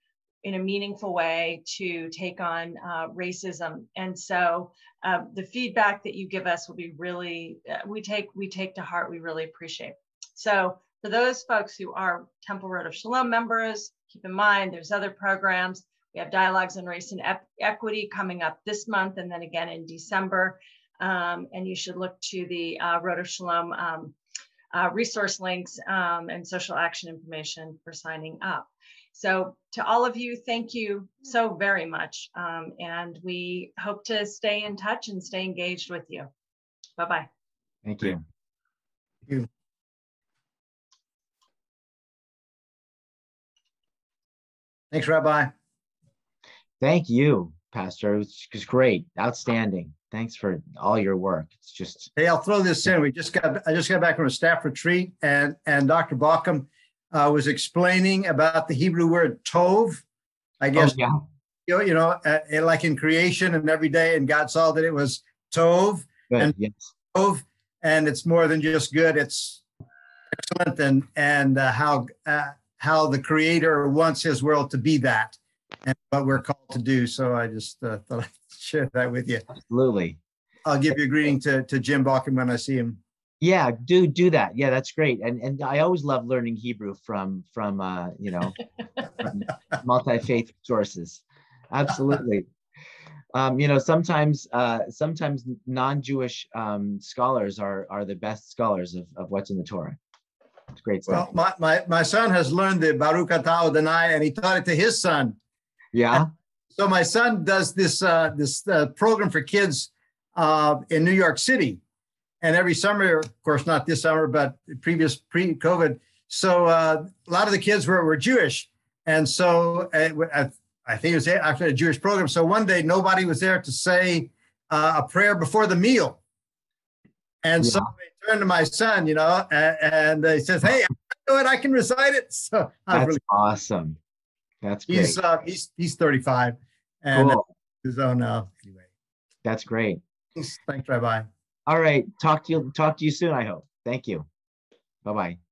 in a meaningful way to take on racism. And so the feedback that you give us will be really, we take to heart, we really appreciate. So for those folks who are Temple Road of Shalom members, keep in mind there's other programs. We have Dialogues on Race and Equity coming up this month and then again in December. And you should look to the Road of Shalom resource links and social action information for signing up. So to all of you, thank you so very much. And we hope to stay in touch and stay engaged with you. Bye-bye. Thank you. Thank you. Thanks, Rabbi. Thank you, Pastor. It was great. Outstanding. Thanks for all your work. It's just. Hey, I'll throw this in. I just got back from a staff retreat, and Dr. Bauckham was explaining about the Hebrew word tov. I guess, like in creation and every day, and God saw that it was tov. Good, and yes. tov, and it's more than just good. It's excellent, and how the Creator wants His world to be that, and what we're called to do. So I just thought I'd share that with you. Absolutely. I'll give you a greeting to Jim Balkin when I see him. Yeah, do that. Yeah, that's great. And I always love learning Hebrew from you know, from multi-faith sources. Absolutely. You know, sometimes non-Jewish scholars are the best scholars of what's in the Torah. It's great stuff. Well, my son has learned the Baruch Atah Adonai, and he taught it to his son. Yeah. And so my son does this program for kids in New York City, and every summer, of course, not this summer, but pre-COVID. So a lot of the kids were Jewish, and so I think it was after a Jewish program. So one day, nobody was there to say a prayer before the meal. And so they turned to my son, you know, and he says, "Hey, I know it. I can recite it." So that's really awesome. That's great. He's 35 and cool. His own anyway. That's great. Thanks, Rabbi. All right. Talk to you soon, I hope. Thank you. Bye-bye.